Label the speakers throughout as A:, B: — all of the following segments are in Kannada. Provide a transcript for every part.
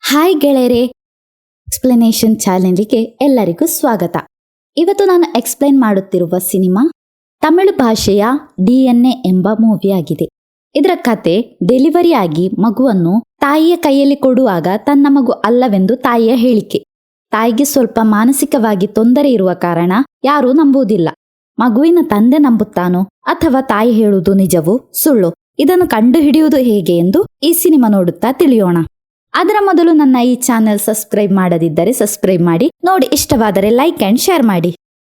A: ಹಾಯ್ ಗೆಳೆಯರೇ, ಎಕ್ಸ್ಪ್ಲನೇಷನ್ ಚಾನೆಲ್ಗೆ ಎಲ್ಲರಿಗೂ ಸ್ವಾಗತ. ಇವತ್ತು ನಾನು ಎಕ್ಸ್ಪ್ಲೈನ್ ಮಾಡುತ್ತಿರುವ ಸಿನಿಮಾ ತಮಿಳು ಭಾಷೆಯ DNA ಎಂಬ ಮೂವಿಯಾಗಿದೆ. ಇದರ ಕತೆ ಡೆಲಿವರಿ ಆಗಿ ಮಗುವನ್ನು ತಾಯಿಯ ಕೈಯಲ್ಲಿ ಕೊಡುವಾಗ ತನ್ನ ಮಗು ಅಲ್ಲವೆಂದು ತಾಯಿಯ ಹೇಳಿಕೆ. ತಾಯಿಗೆ ಸ್ವಲ್ಪ ಮಾನಸಿಕವಾಗಿ ತೊಂದರೆ ಇರುವ ಕಾರಣ ಯಾರೂ ನಂಬುವುದಿಲ್ಲ. ಮಗುವಿನ ತಂದೆ ನಂಬುತ್ತಾನೋ ಅಥವಾ ತಾಯಿ ಹೇಳುವುದು ನಿಜವೋ ಸುಳ್ಳು, ಇದನ್ನು ಕಂಡುಹಿಡಿಯುವುದು ಹೇಗೆ ಎಂದು ಈ ಸಿನಿಮಾ ನೋಡುತ್ತಾ ತಿಳಿಯೋಣ. ಅದರ ಮೊದಲು ನನ್ನ ಈ ಚಾನೆಲ್ ಸಬ್ಸ್ಕ್ರೈಬ್ ಮಾಡದಿದ್ದರೆ ಸಬ್ಸ್ಕ್ರೈಬ್ ಮಾಡಿ, ನೋಡಿ ಇಷ್ಟವಾದರೆ ಲೈಕ್ ಅಂಡ್ ಶೇರ್ ಮಾಡಿ.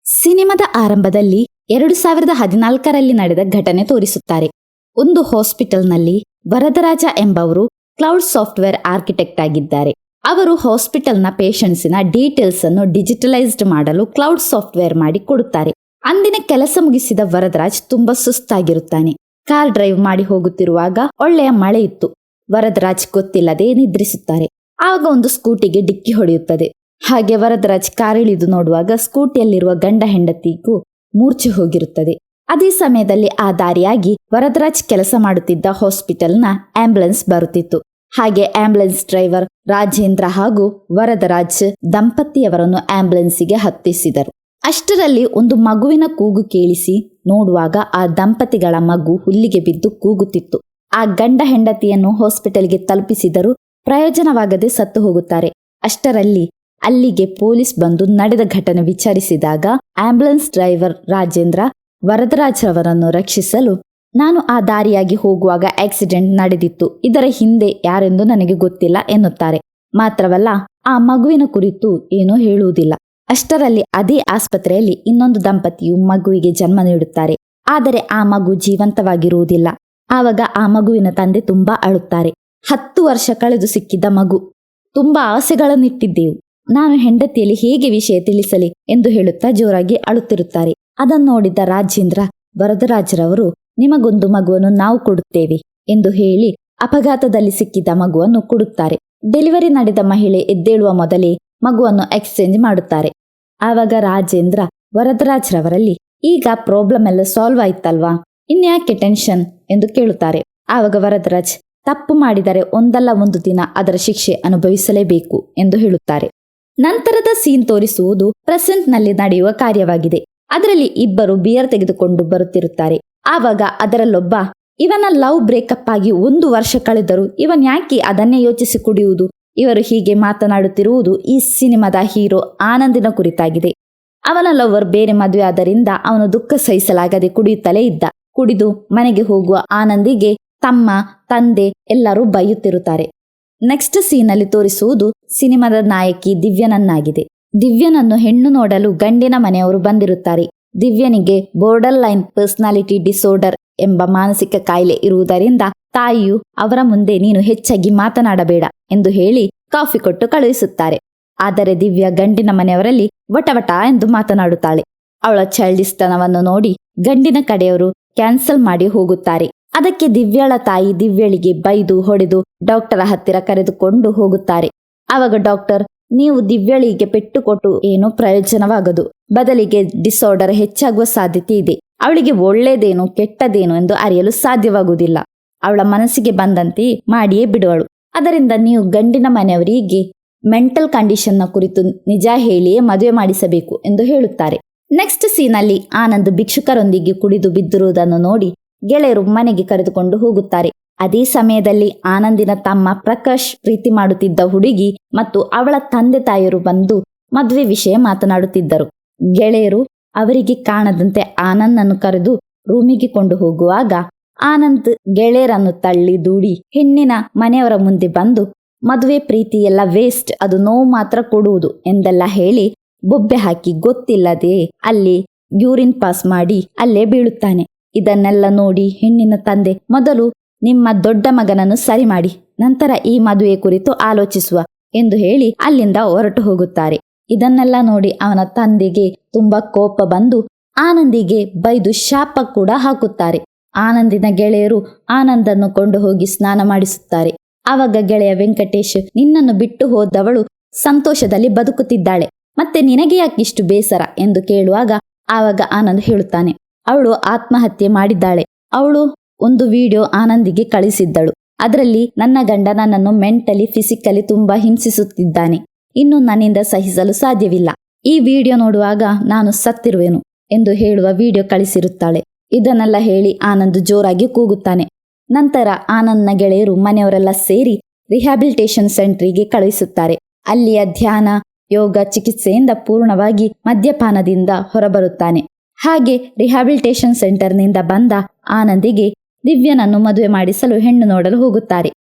A: ಸಿನಿಮಾದ ಆರಂಭದಲ್ಲಿ 2014ರಲ್ಲಿ ನಡೆದ ಘಟನೆ ತೋರಿಸುತ್ತಾರೆ. ಒಂದು ಹಾಸ್ಪಿಟಲ್ನಲ್ಲಿ ವರದರಾಜ ಎಂಬವರು ಕ್ಲೌಡ್ ಸಾಫ್ಟ್ವೇರ್ ಆರ್ಕಿಟೆಕ್ಟ್ ಆಗಿದ್ದಾರೆ. ಅವರು ಹಾಸ್ಪಿಟಲ್ನ ಪೇಷಂಟ್ಸಿನ ಡೀಟೇಲ್ಸ್ ಅನ್ನು ಡಿಜಿಟಲೈಸ್ಡ್ ಮಾಡಲು ಕ್ಲೌಡ್ ಸಾಫ್ಟ್ವೇರ್ ಮಾಡಿ ಕೊಡುತ್ತಾರೆ. ಅಂದಿನ ಕೆಲಸ ಮುಗಿಸಿದ ವರದರಾಜ್ ತುಂಬಾ ಸುಸ್ತಾಗಿರುತ್ತಾನೆ. ಕಾರ್ ಡ್ರೈವ್ ಮಾಡಿ ಹೋಗುತ್ತಿರುವಾಗ ಒಳ್ಳೆಯ ಮಳೆ ಇತ್ತು. ವರದರಾಜ್ ಗೊತ್ತಿಲ್ಲದೆ ನಿದ್ರಿಸುತ್ತಾರೆ. ಆಗ ಒಂದು ಸ್ಕೂಟಿಗೆ ಡಿಕ್ಕಿ ಹೊಡೆಯುತ್ತದೆ. ಹಾಗೆ ವರದರಾಜ್ ಕಾರ್ ಇಳಿದು ನೋಡುವಾಗ ಸ್ಕೂಟಿಯಲ್ಲಿರುವ ಗಂಡ ಹೆಂಡತಿಗೂ ಮೂರ್ಛೆ ಹೋಗಿರುತ್ತದೆ. ಅದೇ ಸಮಯದಲ್ಲಿ ಆ ದಾರಿಯಾಗಿ ವರದರಾಜ್ ಕೆಲಸ ಮಾಡುತ್ತಿದ್ದ ಹಾಸ್ಪಿಟಲ್ನ ಆಂಬ್ಯುಲೆನ್ಸ್ ಬರುತ್ತಿತ್ತು. ಹಾಗೆ ಆಂಬ್ಯುಲೆನ್ಸ್ ಡ್ರೈವರ್ ರಾಜೇಂದ್ರ ಹಾಗೂ ವರದರಾಜ್ ದಂಪತಿಯವರನ್ನು ಆಂಬ್ಯುಲೆನ್ಸಿಗೆ ಹತ್ತಿಸಿದರು. ಅಷ್ಟರಲ್ಲಿ ಒಂದು ಮಗುವಿನ ಕೂಗು ಕೇಳಿಸಿ ನೋಡುವಾಗ ಆ ದಂಪತಿಗಳ ಮಗು ಹುಲ್ಲಿಗೆ ಬಿದ್ದು ಕೂಗುತ್ತಿತ್ತು. ಆ ಗಂಡ ಹೆಂಡತಿಯನ್ನು ಹಾಸ್ಪಿಟಲ್ಗೆ ತಲುಪಿಸಿದರೂ ಪ್ರಯೋಜನವಾಗದೆ ಸತ್ತು ಹೋಗುತ್ತಾರೆ. ಅಷ್ಟರಲ್ಲಿ ಅಲ್ಲಿಗೆ ಪೊಲೀಸ್ ಬಂದು ನಡೆದ ಘಟನೆ ವಿಚಾರಿಸಿದಾಗ ಆಂಬ್ಯುಲೆನ್ಸ್ ಡ್ರೈವರ್ ರಾಜೇಂದ್ರ ವರದರಾಜ್ ಅವರನ್ನು ರಕ್ಷಿಸಲು, ನಾನು ಆ ದಾರಿಯಾಗಿ ಹೋಗುವಾಗ ಆಕ್ಸಿಡೆಂಟ್ ನಡೆದಿತ್ತು, ಇದರ ಹಿಂದೆ ಯಾರೆಂದು ನನಗೆ ಗೊತ್ತಿಲ್ಲ ಎನ್ನುತ್ತಾರೆ. ಮಾತ್ರವಲ್ಲ, ಆ ಮಗುವಿನ ಕುರಿತು ಏನೂ ಹೇಳುವುದಿಲ್ಲ. ಅಷ್ಟರಲ್ಲಿ ಅದೇ ಆಸ್ಪತ್ರೆಯಲ್ಲಿ ಇನ್ನೊಂದು ದಂಪತಿಯು ಮಗುವಿಗೆ ಜನ್ಮ ನೀಡುತ್ತಾರೆ. ಆದರೆ ಆ ಮಗು ಜೀವಂತವಾಗಿರುವುದಿಲ್ಲ. ಆವಾಗ ಆ ಮಗುವಿನ ತಂದೆ ತುಂಬಾ ಅಳುತ್ತಾರೆ. 10 ವರ್ಷ ಕಳೆದು ಸಿಕ್ಕಿದ್ದ ಮಗು, ತುಂಬಾ ಆಸೆಗಳನ್ನಿಟ್ಟಿದ್ದೆವು, ನಾನು ಹೆಂಡತಿಯಲ್ಲಿ ಹೇಗೆ ವಿಷಯ ತಿಳಿಸಲಿ ಎಂದು ಹೇಳುತ್ತಾ ಜೋರಾಗಿ ಅಳುತ್ತಿರುತ್ತಾರೆ. ಅದನ್ನು ನೋಡಿದ್ದ ರಾಜೇಂದ್ರ ವರದರಾಜರವರು, ನಿಮಗೊಂದು ಮಗುವನ್ನು ನಾವು ಕೊಡುತ್ತೇವೆ ಎಂದು ಹೇಳಿ ಅಪಘಾತದಲ್ಲಿ ಸಿಕ್ಕಿದ್ದ ಮಗುವನ್ನು ಕೊಡುತ್ತಾರೆ. ಡೆಲಿವರಿ ನಡೆದ ಮಹಿಳೆ ಎದ್ದೇಳುವ ಮೊದಲೇ ಮಗುವನ್ನು ಎಕ್ಸ್ಚೇಂಜ್ ಮಾಡುತ್ತಾರೆ. ಆವಾಗ ರಾಜೇಂದ್ರ ವರದರಾಜರವರಲ್ಲಿ, ಈಗ ಪ್ರಾಬ್ಲಮ್ ಎಲ್ಲ ಸಾಲ್ವ್ ಆಯ್ತಲ್ವಾ, ಇನ್ಯಾಕೆ ಟೆನ್ಷನ್ ಎಂದು ಕೇಳುತ್ತಾರೆ. ಆವಾಗ ವರದರಾಜ್, ತಪ್ಪು ಮಾಡಿದರೆ ಒಂದಲ್ಲ ಒಂದು ದಿನ ಅದರ ಶಿಕ್ಷೆ ಅನುಭವಿಸಲೇಬೇಕು ಎಂದು ಹೇಳುತ್ತಾರೆ. ನಂತರದ ಸೀನ್ ತೋರಿಸುವುದು ಪ್ರೆಸೆಂಟ್ ನಲ್ಲಿ ನಡೆಯುವ ಕಾರ್ಯವಾಗಿದೆ. ಅದರಲ್ಲಿ ಇಬ್ಬರು ಬಿಯರ್ ತೆಗೆದುಕೊಂಡು ಬರುತ್ತಿರುತ್ತಾರೆ. ಆವಾಗ ಅದರಲ್ಲೊಬ್ಬ, ಇವನ ಲವ್ ಬ್ರೇಕಪ್ ಆಗಿ 1 ವರ್ಷ ಕಳೆದರೂ ಇವನ್ ಯಾಕೆ ಅದನ್ನೇ ಯೋಚಿಸಿ ಕುಡಿಯುವುದು. ಇವರು ಹೀಗೆ ಮಾತನಾಡುತ್ತಿರುವುದು ಈ ಸಿನಿಮಾದ ಹೀರೋ ಆನಂದಿನ ಕುರಿತಾಗಿದೆ. ಅವನ ಲವರ್ ಬೇರೆ ಮದುವೆ ಆದ್ದರಿಂದ ಅವನು ದುಃಖ ಸಹಿಸಲಾಗದೆ ಕುಡಿಯುತ್ತಲೇ ಇದ್ದ. ಕುಡಿದು ಮನೆಗೆ ಹೋಗುವ ಆನಂದಿಗೆ ತಮ್ಮ ತಂದೆ ಎಲ್ಲರೂ ಬೈಯುತ್ತಿರುತ್ತಾರೆ. ನೆಕ್ಸ್ಟ್ ಸೀನಲ್ಲಿ ತೋರಿಸುವುದು ಸಿನಿಮಾದ ನಾಯಕಿ ದಿವ್ಯನನ್ನಾಗಿದೆ. ದಿವ್ಯನನ್ನು ಹೆಣ್ಣು ನೋಡಲು ಗಂಡಿನ ಮನೆಯವರು ಬಂದಿರುತ್ತಾರೆ. ದಿವ್ಯನಿಗೆ ಬೋರ್ಡರ್ ಲೈನ್ ಪರ್ಸನಾಲಿಟಿ ಡಿಸಾರ್ಡರ್ ಎಂಬ ಮಾನಸಿಕ ಕಾಯಿಲೆ ಇರುವುದರಿಂದ ತಾಯಿಯು ಅವರ ಮುಂದೆ ನೀನು ಹೆಚ್ಚಾಗಿ ಮಾತನಾಡಬೇಡ ಎಂದು ಹೇಳಿ ಕಾಫಿ ಕೊಟ್ಟು ಕಳುಹಿಸುತ್ತಾರೆ. ಆದರೆ ದಿವ್ಯ ಗಂಡಿನ ಮನೆಯವರಲ್ಲಿ ವಟವಟ ಎಂದು ಮಾತನಾಡುತ್ತಾಳೆ. ಅವಳ ಚೈಲ್ಡಿಸ್ತನವನ್ನು ನೋಡಿ ಗಂಡಿನ ಕಡೆಯವರು ಕ್ಯಾನ್ಸಲ್ ಮಾಡಿ ಹೋಗುತ್ತಾರೆ. ಅದಕ್ಕೆ ದಿವ್ಯಳ ತಾಯಿ ದಿವ್ಯಳಿಗೆ ಬೈದು ಹೊಡೆದು ಡಾಕ್ಟರ್ ಹತ್ತಿರ ಕರೆದುಕೊಂಡು ಹೋಗುತ್ತಾರೆ. ಆವಾಗ ಡಾಕ್ಟರ್, ನೀವು ದಿವ್ಯಳಿಗೆ ಪೆಟ್ಟು ಕೊಟ್ಟು ಏನೂ ಪ್ರಯೋಜನವಾಗದು, ಬದಲಿಗೆ ಡಿಸಾರ್ಡರ್ ಹೆಚ್ಚಾಗುವ ಸಾಧ್ಯತೆ ಇದೆ. ಅವಳಿಗೆ ಒಳ್ಳೆಯದೇನು ಕೆಟ್ಟದೇನು ಎಂದು ಅರಿಯಲು ಸಾಧ್ಯವಾಗುವುದಿಲ್ಲ. ಅವಳ ಮನಸ್ಸಿಗೆ ಬಂದಂತೆ ಮಾಡಿಯೇ ಬಿಡುವಳು. ಅದರಿಂದ ನೀವು ಗಂಡಿನ ಮನೆಯವರಿಗೆ ಮೆಂಟಲ್ ಕಂಡೀಷನ್ನ ಕುರಿತು ನಿಜ ಹೇಳಿಯೇ ಮದುವೆ ಮಾಡಿಸಬೇಕು ಎಂದು ಹೇಳುತ್ತಾರೆ. ನೆಕ್ಸ್ಟ್ ಸೀನಲ್ಲಿ ಆನಂದ್ ಭಿಕ್ಷುಕರೊಂದಿಗೆ ಕುಡಿದು ಬಿದ್ದಿರುವುದನ್ನು ನೋಡಿ ಗೆಳೆಯರು ಮನೆಗೆ ಕರೆದುಕೊಂಡು ಹೋಗುತ್ತಾರೆ. ಅದೇ ಸಮಯದಲ್ಲಿ ಆನಂದಿನ ತಮ್ಮ ಪ್ರಕಾಶ್ ಪ್ರೀತಿ ಮಾಡುತ್ತಿದ್ದ ಹುಡುಗಿ ಮತ್ತು ಅವಳ ತಂದೆ ತಾಯಿಯರು ಬಂದು ಮದುವೆ ವಿಷಯ ಮಾತನಾಡುತ್ತಿದ್ದರು. ಗೆಳೆಯರು ಅವರಿಗೆ ಕಾಣದಂತೆ ಆನಂದನ್ನು ಕರೆದು ರೂಮಿಗೆ ಕೊಂಡು ಹೋಗುವಾಗ ಆನಂದ್ ಗೆಳೆಯರನ್ನು ತಳ್ಳಿ ದೂಡಿ ಹೆಣ್ಣಿನ ಮನೆಯವರ ಮುಂದೆ ಬಂದು, ಮದುವೆ ಪ್ರೀತಿ ಎಲ್ಲ ವೇಸ್ಟ್, ಅದು ನೋವು ಮಾತ್ರ ಕೊಡುವುದು ಎಂದೆಲ್ಲ ಹೇಳಿ ಬೊಬ್ಬೆ ಹಾಕಿ ಗೊತ್ತಿಲ್ಲದೆ ಅಲ್ಲಿ ಯೂರಿನ್ ಪಾಸ್ ಮಾಡಿ ಅಲ್ಲೇ ಬೀಳುತ್ತಾನೆ. ಇದನ್ನೆಲ್ಲ ನೋಡಿ ಹೆಣ್ಣಿನ ತಂದೆ, ಮೊದಲು ನಿಮ್ಮ ದೊಡ್ಡ ಮಗನನ್ನು ಸರಿ ಮಾಡಿ, ನಂತರ ಈ ಮದುವೆ ಕುರಿತು ಆಲೋಚಿಸುವ ಎಂದು ಹೇಳಿ ಅಲ್ಲಿಂದ ಹೊರಟು ಹೋಗುತ್ತಾರೆ. ಇದನ್ನೆಲ್ಲ ನೋಡಿ ಅವನ ತಂದೆಗೆ ತುಂಬಾ ಕೋಪ ಬಂದು ಆನಂದಿಗೆ ಬೈದು ಶಾಪ ಕೂಡ ಹಾಕುತ್ತಾರೆ. ಆನಂದಿನ ಗೆಳೆಯರು ಆನಂದನ್ನು ಕೊಂಡು ಹೋಗಿ ಸ್ನಾನ ಮಾಡಿಸುತ್ತಾರೆ. ಆವಾಗ ಗೆಳೆಯ ವೆಂಕಟೇಶ್, ನಿನ್ನನ್ನು ಬಿಟ್ಟು ಹೋದವಳು ಸಂತೋಷದಲ್ಲಿ ಬದುಕುತ್ತಿದ್ದಾಳೆ, ಮತ್ತೆ ನಿನಗೆ ಯಾಕಿಷ್ಟು ಬೇಸರ ಎಂದು ಕೇಳುವಾಗ ಆವಾಗ ಆನಂದ್ ಹೇಳುತ್ತಾನೆ, ಅವಳು ಆತ್ಮಹತ್ಯೆ ಮಾಡಿದ್ದಾಳೆ. ಅವಳು ಒಂದು ವಿಡಿಯೋ ಆನಂದಿಗೆ ಕಳಿಸಿದ್ದಳು. ಅದರಲ್ಲಿ ನನ್ನ ಗಂಡ ನನ್ನನ್ನು ಮೆಂಟಲಿ ಫಿಸಿಕಲಿ ತುಂಬಾ ಹಿಂಸಿಸುತ್ತಿದ್ದಾನೆ. ಇನ್ನು ನನ್ನಿಂದ ಸಹಿಸಲು ಸಾಧ್ಯವಿಲ್ಲ. ಈ ವಿಡಿಯೋ ನೋಡುವಾಗ ನಾನು ಸತ್ತಿರುವೆನು ಎಂದು ಹೇಳುವ ವಿಡಿಯೋ ಕಳಿಸಿರುತ್ತಾಳೆ. ಇದನ್ನೆಲ್ಲ ಹೇಳಿ ಆನಂದ್ ಜೋರಾಗಿ ಕೂಗುತ್ತಾನೆ. ನಂತರ ಆನಂದ್ನ ಗೆಳೆಯರು ಮನೆಯವರೆಲ್ಲ ಸೇರಿ ರಿಹ್ಯಾಬಿಲಿಟೇಷನ್ ಸೆಂಟ್ರಿಗೆ ಕಳುಹಿಸುತ್ತಾರೆ. ಅಲ್ಲಿಯ ಧ್ಯಾನ ಯೋಗ ಚಿಕಿತ್ಸೆಯಿಂದ ಪೂರ್ಣವಾಗಿ ಮದ್ಯಪಾನದಿಂದ ಹೊರಬರುತ್ತಾನೆ. ಹಾಗೆ ರಿಹ್ಯಾಬಿಲಿಟೇಷನ್ ಸೆಂಟರ್ನಿಂದ ಬಂದ ಆನಂದಿಗೆ ದಿವ್ಯನನ್ನು ಮದುವೆ ಮಾಡಿಸಲು ಹೆಣ್ಣು ನೋಡಲು ಹೋಗುತ್ತಾರೆ.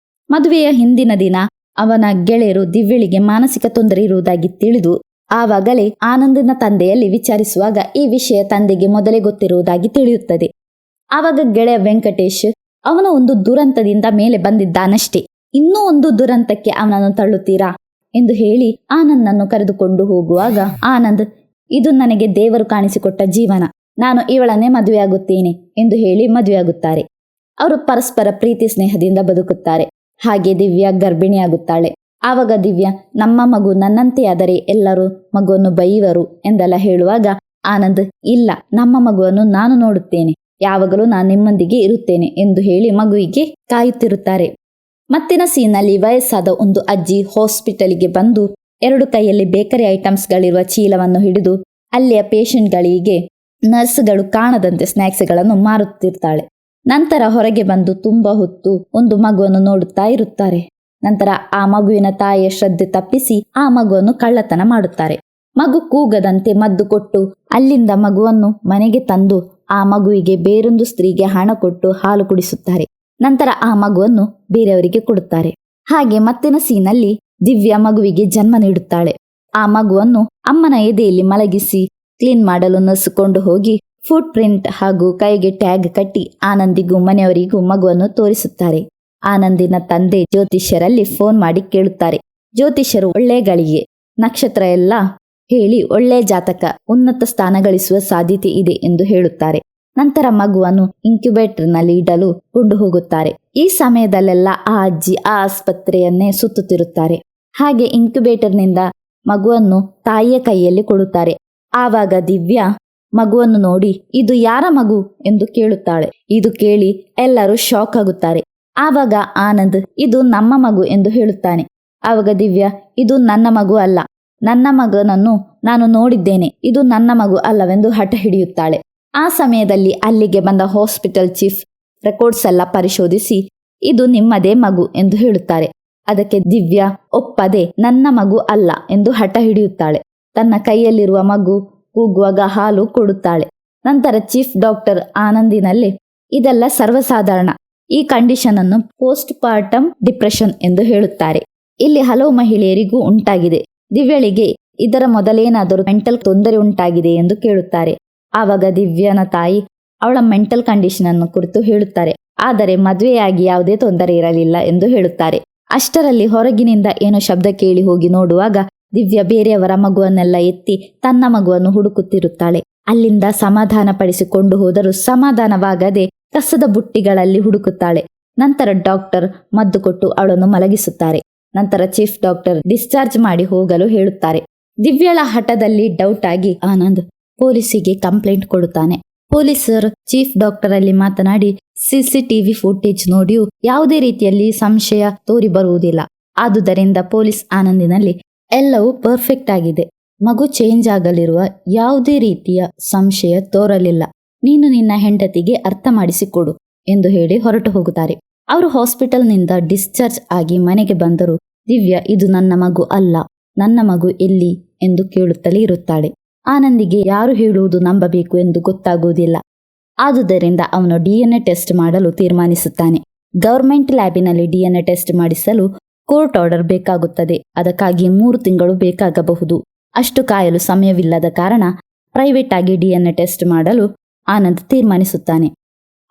A: ಮದುವೆಯ ಹಿಂದಿನ ದಿನ ಅವನ ಗೆಳೆಯರು ದಿವ್ಯಳಿಗೆ ಮಾನಸಿಕ ತೊಂದರೆ ಇರುವುದಾಗಿ ತಿಳಿದು ಆವಾಗಲೇ ಆನಂದನ ತಂದೆಯಲ್ಲಿ ವಿಚಾರಿಸುವಾಗ ಈ ವಿಷಯ ತಂದೆಗೆ ಮೊದಲೇ ಗೊತ್ತಿರುವುದಾಗಿ ತಿಳಿಯುತ್ತದೆ. ಆವಾಗ ಗೆಳೆಯ ವೆಂಕಟೇಶ್ ಅವನ ಒಂದು ದುರಂತದಿಂದ ಮೇಲೆ ಬಂದಿದ್ದಾನಷ್ಟೇ, ಇನ್ನೂ ಒಂದು ದುರಂತಕ್ಕೆ ಅವನನ್ನು ತಳ್ಳುತ್ತೀರಾ ಎಂದು ಹೇಳಿ ಆನಂದ್ನನ್ನು ಕರೆದುಕೊಂಡು ಹೋಗುವಾಗ ಆನಂದ್, ಇದು ನನಗೆ ದೇವರು ಕಾಣಿಸಿಕೊಟ್ಟ ಜೀವನ, ನಾನು ಇವಳನ್ನೇ ಮದುವೆಯಾಗುತ್ತೇನೆ ಎಂದು ಹೇಳಿ ಮದುವೆಯಾಗುತ್ತಾರೆ. ಅವರು ಪರಸ್ಪರ ಪ್ರೀತಿ ಸ್ನೇಹದಿಂದ ಬದುಕುತ್ತಾರೆ. ಹಾಗೆ ದಿವ್ಯ ಗರ್ಭಿಣಿಯಾಗುತ್ತಾಳೆ. ಆವಾಗ ದಿವ್ಯ, ನಮ್ಮ ಮಗು ನನ್ನಂತೆ ಆದರೆ ಎಲ್ಲರೂ ಮಗುವನ್ನು ಬೈಯುವರು ಎಂದೆಲ್ಲ ಹೇಳುವಾಗ ಆನಂದ್, ಇಲ್ಲ, ನಮ್ಮ ಮಗುವನ್ನು ನಾನು ನೋಡುತ್ತೇನೆ, ಯಾವಾಗಲೂ ನಾನು ನಿಮ್ಮೊಂದಿಗೆ ಇರುತ್ತೇನೆ ಎಂದು ಹೇಳಿ ಮಗುವಿಗೆ ಕಾಯುತ್ತಿರುತ್ತಾರೆ. ಮತ್ತಿನ ಸೀನಲ್ಲಿ ವಯಸ್ಸಾದ ಒಂದು ಅಜ್ಜಿ ಹಾಸ್ಪಿಟಲ್ಗೆ ಬಂದು 2 ಕೈಯಲ್ಲಿ ಬೇಕರಿ ಐಟಮ್ಸ್ಗಳಿರುವ ಚೀಲವನ್ನು ಹಿಡಿದು ಅಲ್ಲಿಯ ಪೇಷಂಟ್ಗಳಿಗೆ ನರ್ಸ್ಗಳು ಕಾಣದಂತೆ ಸ್ನ್ಯಾಕ್ಸ್ಗಳನ್ನು ಮಾರುತ್ತಿರ್ತಾಳೆ. ನಂತರ ಹೊರಗೆ ಬಂದು ತುಂಬಾ ಹೊತ್ತು ಒಂದು ಮಗುವನ್ನು ನೋಡುತ್ತಾ ಇರುತ್ತಾರೆ. ನಂತರ ಆ ಮಗುವಿನ ತಾಯಿಯ ಶ್ರದ್ಧೆ ತಪ್ಪಿಸಿ ಆ ಮಗುವನ್ನು ಕಳ್ಳತನ ಮಾಡುತ್ತಾರೆ. ಮಗು ಕೂಗದಂತೆ ಮದ್ದು ಕೊಟ್ಟು ಅಲ್ಲಿಂದ ಮಗುವನ್ನು ಮನೆಗೆ ತಂದು ಆ ಮಗುವಿಗೆ ಬೇರೊಂದು ಸ್ತ್ರೀಗೆ ಹಣ ಕೊಟ್ಟು ಹಾಲು ಕುಡಿಸುತ್ತಾರೆ. ನಂತರ ಆ ಮಗುವನ್ನು ಬೇರೆಯವರಿಗೆ ಕೊಡುತ್ತಾರೆ. ಹಾಗೆ ಮತ್ತಿನ ಸೀನಲ್ಲಿ ದಿವ್ಯ ಮಗುವಿಗೆ ಜನ್ಮ ನೀಡುತ್ತಾಳೆ. ಆ ಮಗುವನ್ನು ಅಮ್ಮನ ಎದೆಯಲ್ಲಿ ಮಲಗಿಸಿ ಕ್ಲೀನ್ ಮಾಡಲು ನರ್ಸ್ಕೊಂಡು ಹೋಗಿ ಫುಟ್ ಪ್ರಿಂಟ್ ಹಾಗೂ ಕೈಗೆ ಟ್ಯಾಗ್ ಕಟ್ಟಿ ಆನಂದಿಗೂ ಮನೆಯವರಿಗೂ ಮಗುವನ್ನು ತೋರಿಸುತ್ತಾರೆ. ಆನಂದಿನ ತಂದೆ ಜ್ಯೋತಿಷ್ಯರಲ್ಲಿ ಫೋನ್ ಮಾಡಿ ಕೇಳುತ್ತಾರೆ. ಜ್ಯೋತಿಷ್ಯರು ಒಳ್ಳೆ ಗಳಿಗೆ ನಕ್ಷತ್ರ ಎಲ್ಲ ಹೇಳಿ ಒಳ್ಳೆ ಜಾತಕ, ಉನ್ನತ ಸ್ಥಾನ ಗಳಿಸುವ ಸಾಧ್ಯತೆ ಇದೆ ಎಂದು ಹೇಳುತ್ತಾರೆ. ನಂತರ ಮಗುವನ್ನು ಇನ್ಕ್ಯುಬೇಟರ್ನಲ್ಲಿ ಇಡಲು ಕೊಂಡು ಹೋಗುತ್ತಾರೆ. ಈ ಸಮಯದಲ್ಲೆಲ್ಲ ಆ ಅಜ್ಜಿ ಆ ಆಸ್ಪತ್ರೆಯನ್ನೇ ಸುತ್ತುತ್ತಿರುತ್ತಾರೆ. ಹಾಗೆ ಇನ್ಕ್ಯುಬೇಟರ್ನಿಂದ ಮಗುವನ್ನು ತಾಯಿಯ ಕೈಯಲ್ಲಿ ಕೊಡುತ್ತಾರೆ. ಆವಾಗ ದಿವ್ಯ ಮಗುವನ್ನು ನೋಡಿ ಇದು ಯಾರ ಮಗು ಎಂದು ಕೇಳುತ್ತಾಳೆ. ಇದು ಕೇಳಿ ಎಲ್ಲರೂ ಶಾಕ್ ಆಗುತ್ತಾರೆ. ಆವಾಗ ಆನಂದ್, ಇದು ನಮ್ಮ ಮಗು ಎಂದು ಹೇಳುತ್ತಾನೆ. ಆವಾಗ ದಿವ್ಯ, ಇದು ನನ್ನ ಮಗು ಅಲ್ಲ, ನನ್ನ ಮಗನನ್ನು ನಾನು ನೋಡಿದ್ದೇನೆ, ಇದು ನನ್ನ ಮಗು ಅಲ್ಲವೆಂದು ಹಠ ಹಿಡಿಯುತ್ತಾಳೆ. ಆ ಸಮಯದಲ್ಲಿ ಅಲ್ಲಿಗೆ ಬಂದ ಹಾಸ್ಪಿಟಲ್ ಚೀಫ್ ರೆಕಾರ್ಡ್ಸ್ ಎಲ್ಲ ಪರಿಶೋಧಿಸಿ ಇದು ನಿಮ್ಮದೇ ಮಗು ಎಂದು ಹೇಳುತ್ತಾರೆ. ಅದಕ್ಕೆ ದಿವ್ಯ ಒಪ್ಪದೆ ನನ್ನ ಮಗು ಅಲ್ಲ ಎಂದು ಹಠ ಹಿಡಿಯುತ್ತಾಳೆ. ತನ್ನ ಕೈಯಲ್ಲಿರುವ ಮಗು ಕೂಗುವಾಗ ಹಾಲು ಕೊಡುತ್ತಾಳೆ. ನಂತರ ಚೀಫ್ ಡಾಕ್ಟರ್ ಆನಂದಿನಲ್ಲಿ ಇದೆಲ್ಲ ಸರ್ವಸಾಧಾರಣ, ಈ ಕಂಡೀಷನ್ ಅನ್ನು ಪೋಸ್ಟ್ ಪಾರ್ಟಮ್ ಡಿಪ್ರೆಷನ್ ಎಂದು ಹೇಳುತ್ತಾರೆ. ಇಲ್ಲಿ ಹಲವು ಮಹಿಳೆಯರಿಗೂ ಉಂಟಾಗಿದೆ. ದಿವ್ಯಳಿಗೆ ಇದರ ಮೊದಲೇನಾದರೂ ಮೆಂಟಲ್ ತೊಂದರೆ ಉಂಟಾಗಿದೆ ಎಂದು ಕೇಳುತ್ತಾರೆ. ಆವಾಗ ದಿವ್ಯನ ತಾಯಿ ಅವಳ ಮೆಂಟಲ್ ಕಂಡೀಷನ್ ಅನ್ನು ಕುರಿತು ಹೇಳುತ್ತಾರೆ. ಆದರೆ ಮದುವೆಯಾಗಿ ಯಾವುದೇ ತೊಂದರೆ ಇರಲಿಲ್ಲ ಎಂದು ಹೇಳುತ್ತಾರೆ. ಅಷ್ಟರಲ್ಲಿ ಹೊರಗಿನಿಂದ ಏನೋ ಶಬ್ದ ಕೇಳಿ ಹೋಗಿ ನೋಡುವಾಗ ದಿವ್ಯ ಬೇರೆಯವರ ಮಗುವನ್ನೆಲ್ಲ ಎತ್ತಿ ತನ್ನ ಮಗುವನ್ನು ಹುಡುಕುತ್ತಿರುತ್ತಾಳೆ. ಅಲ್ಲಿಂದ ಸಮಾಧಾನ ಪಡಿಸಿಕೊಂಡು ಹೋದರೂ ಸಮಾಧಾನವಾಗದೆ ಕಸದ ಬುಟ್ಟಿಗಳಲ್ಲಿ ಹುಡುಕುತ್ತಾಳೆ. ನಂತರ ಡಾಕ್ಟರ್ ಮದ್ದು ಕೊಟ್ಟು ಅವಳನ್ನು ಮಲಗಿಸುತ್ತಾರೆ. ನಂತರ ಚೀಫ್ ಡಾಕ್ಟರ್ ಡಿಸ್ಚಾರ್ಜ್ ಮಾಡಿ ಹೋಗಲು ಹೇಳುತ್ತಾರೆ. ದಿವ್ಯಳ ಹಠದಲ್ಲಿ ಡೌಟ್ ಆಗಿ ಆನಂದ್ ಪೊಲೀಸಿಗೆ ಕಂಪ್ಲೇಂಟ್ ಕೊಡುತ್ತಾನೆ. ಪೊಲೀಸರು ಚೀಫ್ ಡಾಕ್ಟರ್ ಅಲ್ಲಿ ಮಾತನಾಡಿ ಸಿಸಿಟಿವಿ ಫುಟೇಜ್ ನೋಡಿಯೂ ಯಾವುದೇ ರೀತಿಯಲ್ಲಿ ಸಂಶಯ ತೋರಿ ಬರುವುದಿಲ್ಲ. ಆದುದರಿಂದ ಪೊಲೀಸ್ ಆನಂದಿನಲ್ಲಿ ಎಲ್ಲವೂ ಪರ್ಫೆಕ್ಟ್ ಆಗಿದೆ, ಮಗು ಚೇಂಜ್ ಆಗಲಿರುವ ಯಾವುದೇ ರೀತಿಯ ಸಂಶಯ ತೋರಲಿಲ್ಲ, ನೀನು ನಿನ್ನ ಹೆಂಡತಿಗೆ ಅರ್ಥ ಮಾಡಿಸಿಕೊಡು ಎಂದು ಹೇಳಿ ಹೊರಟು ಹೋಗುತ್ತಾರೆ. ಅವರು ಹಾಸ್ಪಿಟಲ್ನಿಂದ ಡಿಸ್ಚಾರ್ಜ್ ಆಗಿ ಮನೆಗೆ ಬಂದರು. ದಿವ್ಯ ಇದು ನನ್ನ ಮಗು ಅಲ್ಲ, ನನ್ನ ಮಗು ಎಲ್ಲಿ ಎಂದು ಕೇಳುತ್ತಲೇ ಇರುತ್ತಾಳೆ. ಆನಂದಿಗೆ ಯಾರು ಹೇಳುವುದು ನಂಬಬೇಕು ಎಂದು ಗೊತ್ತಾಗುವುದಿಲ್ಲ. ಆದುದರಿಂದ ಅವನು DNA ಟೆಸ್ಟ್ ಮಾಡಲು ತೀರ್ಮಾನಿಸುತ್ತಾನೆ. ಗವರ್ಮೆಂಟ್ ಲ್ಯಾಬಿನಲ್ಲಿ DNA ಟೆಸ್ಟ್ ಮಾಡಿಸಲು ಕೋರ್ಟ್ ಆರ್ಡರ್ ಬೇಕಾಗುತ್ತದೆ. ಅದಕ್ಕಾಗಿ 3 ತಿಂಗಳು ಬೇಕಾಗಬಹುದು. ಅಷ್ಟು ಕಾಯಲು ಸಮಯವಿಲ್ಲದ ಕಾರಣ ಪ್ರೈವೇಟ್ ಆಗಿ DNA ಟೆಸ್ಟ್ ಮಾಡಲು ಆನಂದ್ ತೀರ್ಮಾನಿಸುತ್ತಾನೆ.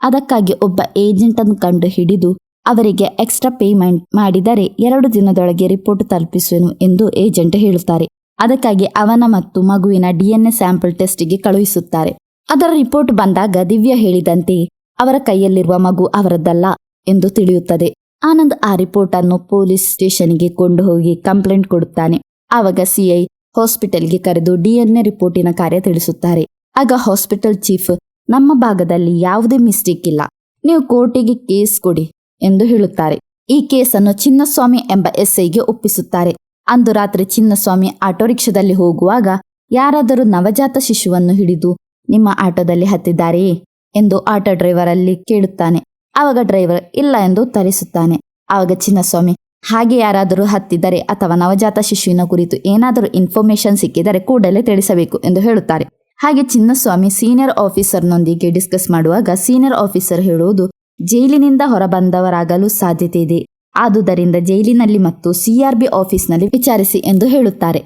A: ಅದಕ್ಕಾಗಿ ಒಬ್ಬ ಏಜೆಂಟ್ ಅನ್ನು ಕಂಡು ಹಿಡಿದು ಅವರಿಗೆ ಎಕ್ಸ್ಟ್ರಾ ಪೇಮೆಂಟ್ ಮಾಡಿದರೆ 2 ದಿನದೊಳಗೆ ರಿಪೋರ್ಟ್ ತಲುಪಿಸುವೆನು ಎಂದು ಏಜೆಂಟ್ ಹೇಳುತ್ತಾರೆ. ಅದಕ್ಕಾಗಿ ಅವನ ಮತ್ತು ಮಗುವಿನ DNA ಸ್ಯಾಂಪಲ್ ಟೆಸ್ಟಿಗೆ ಕಳುಹಿಸುತ್ತಾರೆ. ಅದರ ರಿಪೋರ್ಟ್ ಬಂದಾಗ ದಿವ್ಯ ಹೇಳಿದಂತೆ ಅವರ ಕೈಯಲ್ಲಿರುವ ಮಗು ಅವರದ್ದಲ್ಲ ಎಂದು ತಿಳಿಯುತ್ತದೆ. ಆನಂದ್ ಆ ರಿಪೋರ್ಟ್ ಅನ್ನು ಪೊಲೀಸ್ ಸ್ಟೇಷನ್ಗೆ ಕೊಂಡು ಹೋಗಿ ಕಂಪ್ಲೇಂಟ್ ಕೊಡುತ್ತಾನೆ. ಆವಾಗ CI ಹಾಸ್ಪಿಟಲ್ಗೆ ಕರೆದು DNA ರಿಪೋರ್ಟಿನ ಕಾರ್ಯ ತಿಳಿಸುತ್ತಾರೆ. ಆಗ ಹಾಸ್ಪಿಟಲ್ ಚೀಫ್, ನಮ್ಮ ಭಾಗದಲ್ಲಿ ಯಾವುದೇ ಮಿಸ್ಟೇಕ್ ಇಲ್ಲ, ನೀವು ಕೋರ್ಟಿಗೆ ಕೇಸ್ ಕೊಡಿ ಎಂದು ಹೇಳುತ್ತಾರೆ. ಈ ಕೇಸನ್ನು ಚಿನ್ನಸ್ವಾಮಿ ಎಂಬ ಎಸ್ಐಗೆ ಒಪ್ಪಿಸುತ್ತಾರೆ. ಅಂದು ರಾತ್ರಿ ಚಿನ್ನಸ್ವಾಮಿ ಆಟೋ ರಿಕ್ಷಾದಲ್ಲಿ ಹೋಗುವಾಗ ಯಾರಾದರೂ ನವಜಾತ ಶಿಶುವನ್ನು ಹಿಡಿದು ನಿಮ್ಮ ಆಟೋದಲ್ಲಿ ಹತ್ತಿದ್ದಾರೆಯೇ ಎಂದು ಆಟೋ ಡ್ರೈವರ್ ಅಲ್ಲಿ ಕೇಳುತ್ತಾನೆ. ಆವಾಗ ಡ್ರೈವರ್ ಇಲ್ಲ ಎಂದು ಉತ್ತರಿಸುತ್ತಾನೆ. ಆವಾಗ ಚಿನ್ನಸ್ವಾಮಿ ಹಾಗೆ ಯಾರಾದರೂ ಹತ್ತಿದರೆ ಅಥವಾ ನವಜಾತ ಶಿಶುವಿನ ಕುರಿತು ಏನಾದರೂ ಇನ್ಫಾರ್ಮೇಶನ್ ಸಿಕ್ಕಿದರೆ ಕೂಡಲೇ ತಿಳಿಸಬೇಕು ಎಂದು ಹೇಳುತ್ತಾರೆ. ಹಾಗೆ ಚಿನ್ನಸ್ವಾಮಿ ಸೀನಿಯರ್ ಆಫೀಸರ್ನೊಂದಿಗೆ ಡಿಸ್ಕಸ್ ಮಾಡುವಾಗ ಸೀನಿಯರ್ ಆಫೀಸರ್ ಹೇಳುವುದು, ಜೈಲಿನಿಂದ ಹೊರಬಂದವರಾಗಲು ಸಾಧ್ಯತೆ ಇದೆ, ಆದುದರಿಂದ ಜೈಲಿನಲ್ಲಿ ಮತ್ತು CRB ಆಫೀಸ್ನಲ್ಲಿ ವಿಚಾರಿಸಿ ಎಂದು ಹೇಳುತ್ತಾರೆ.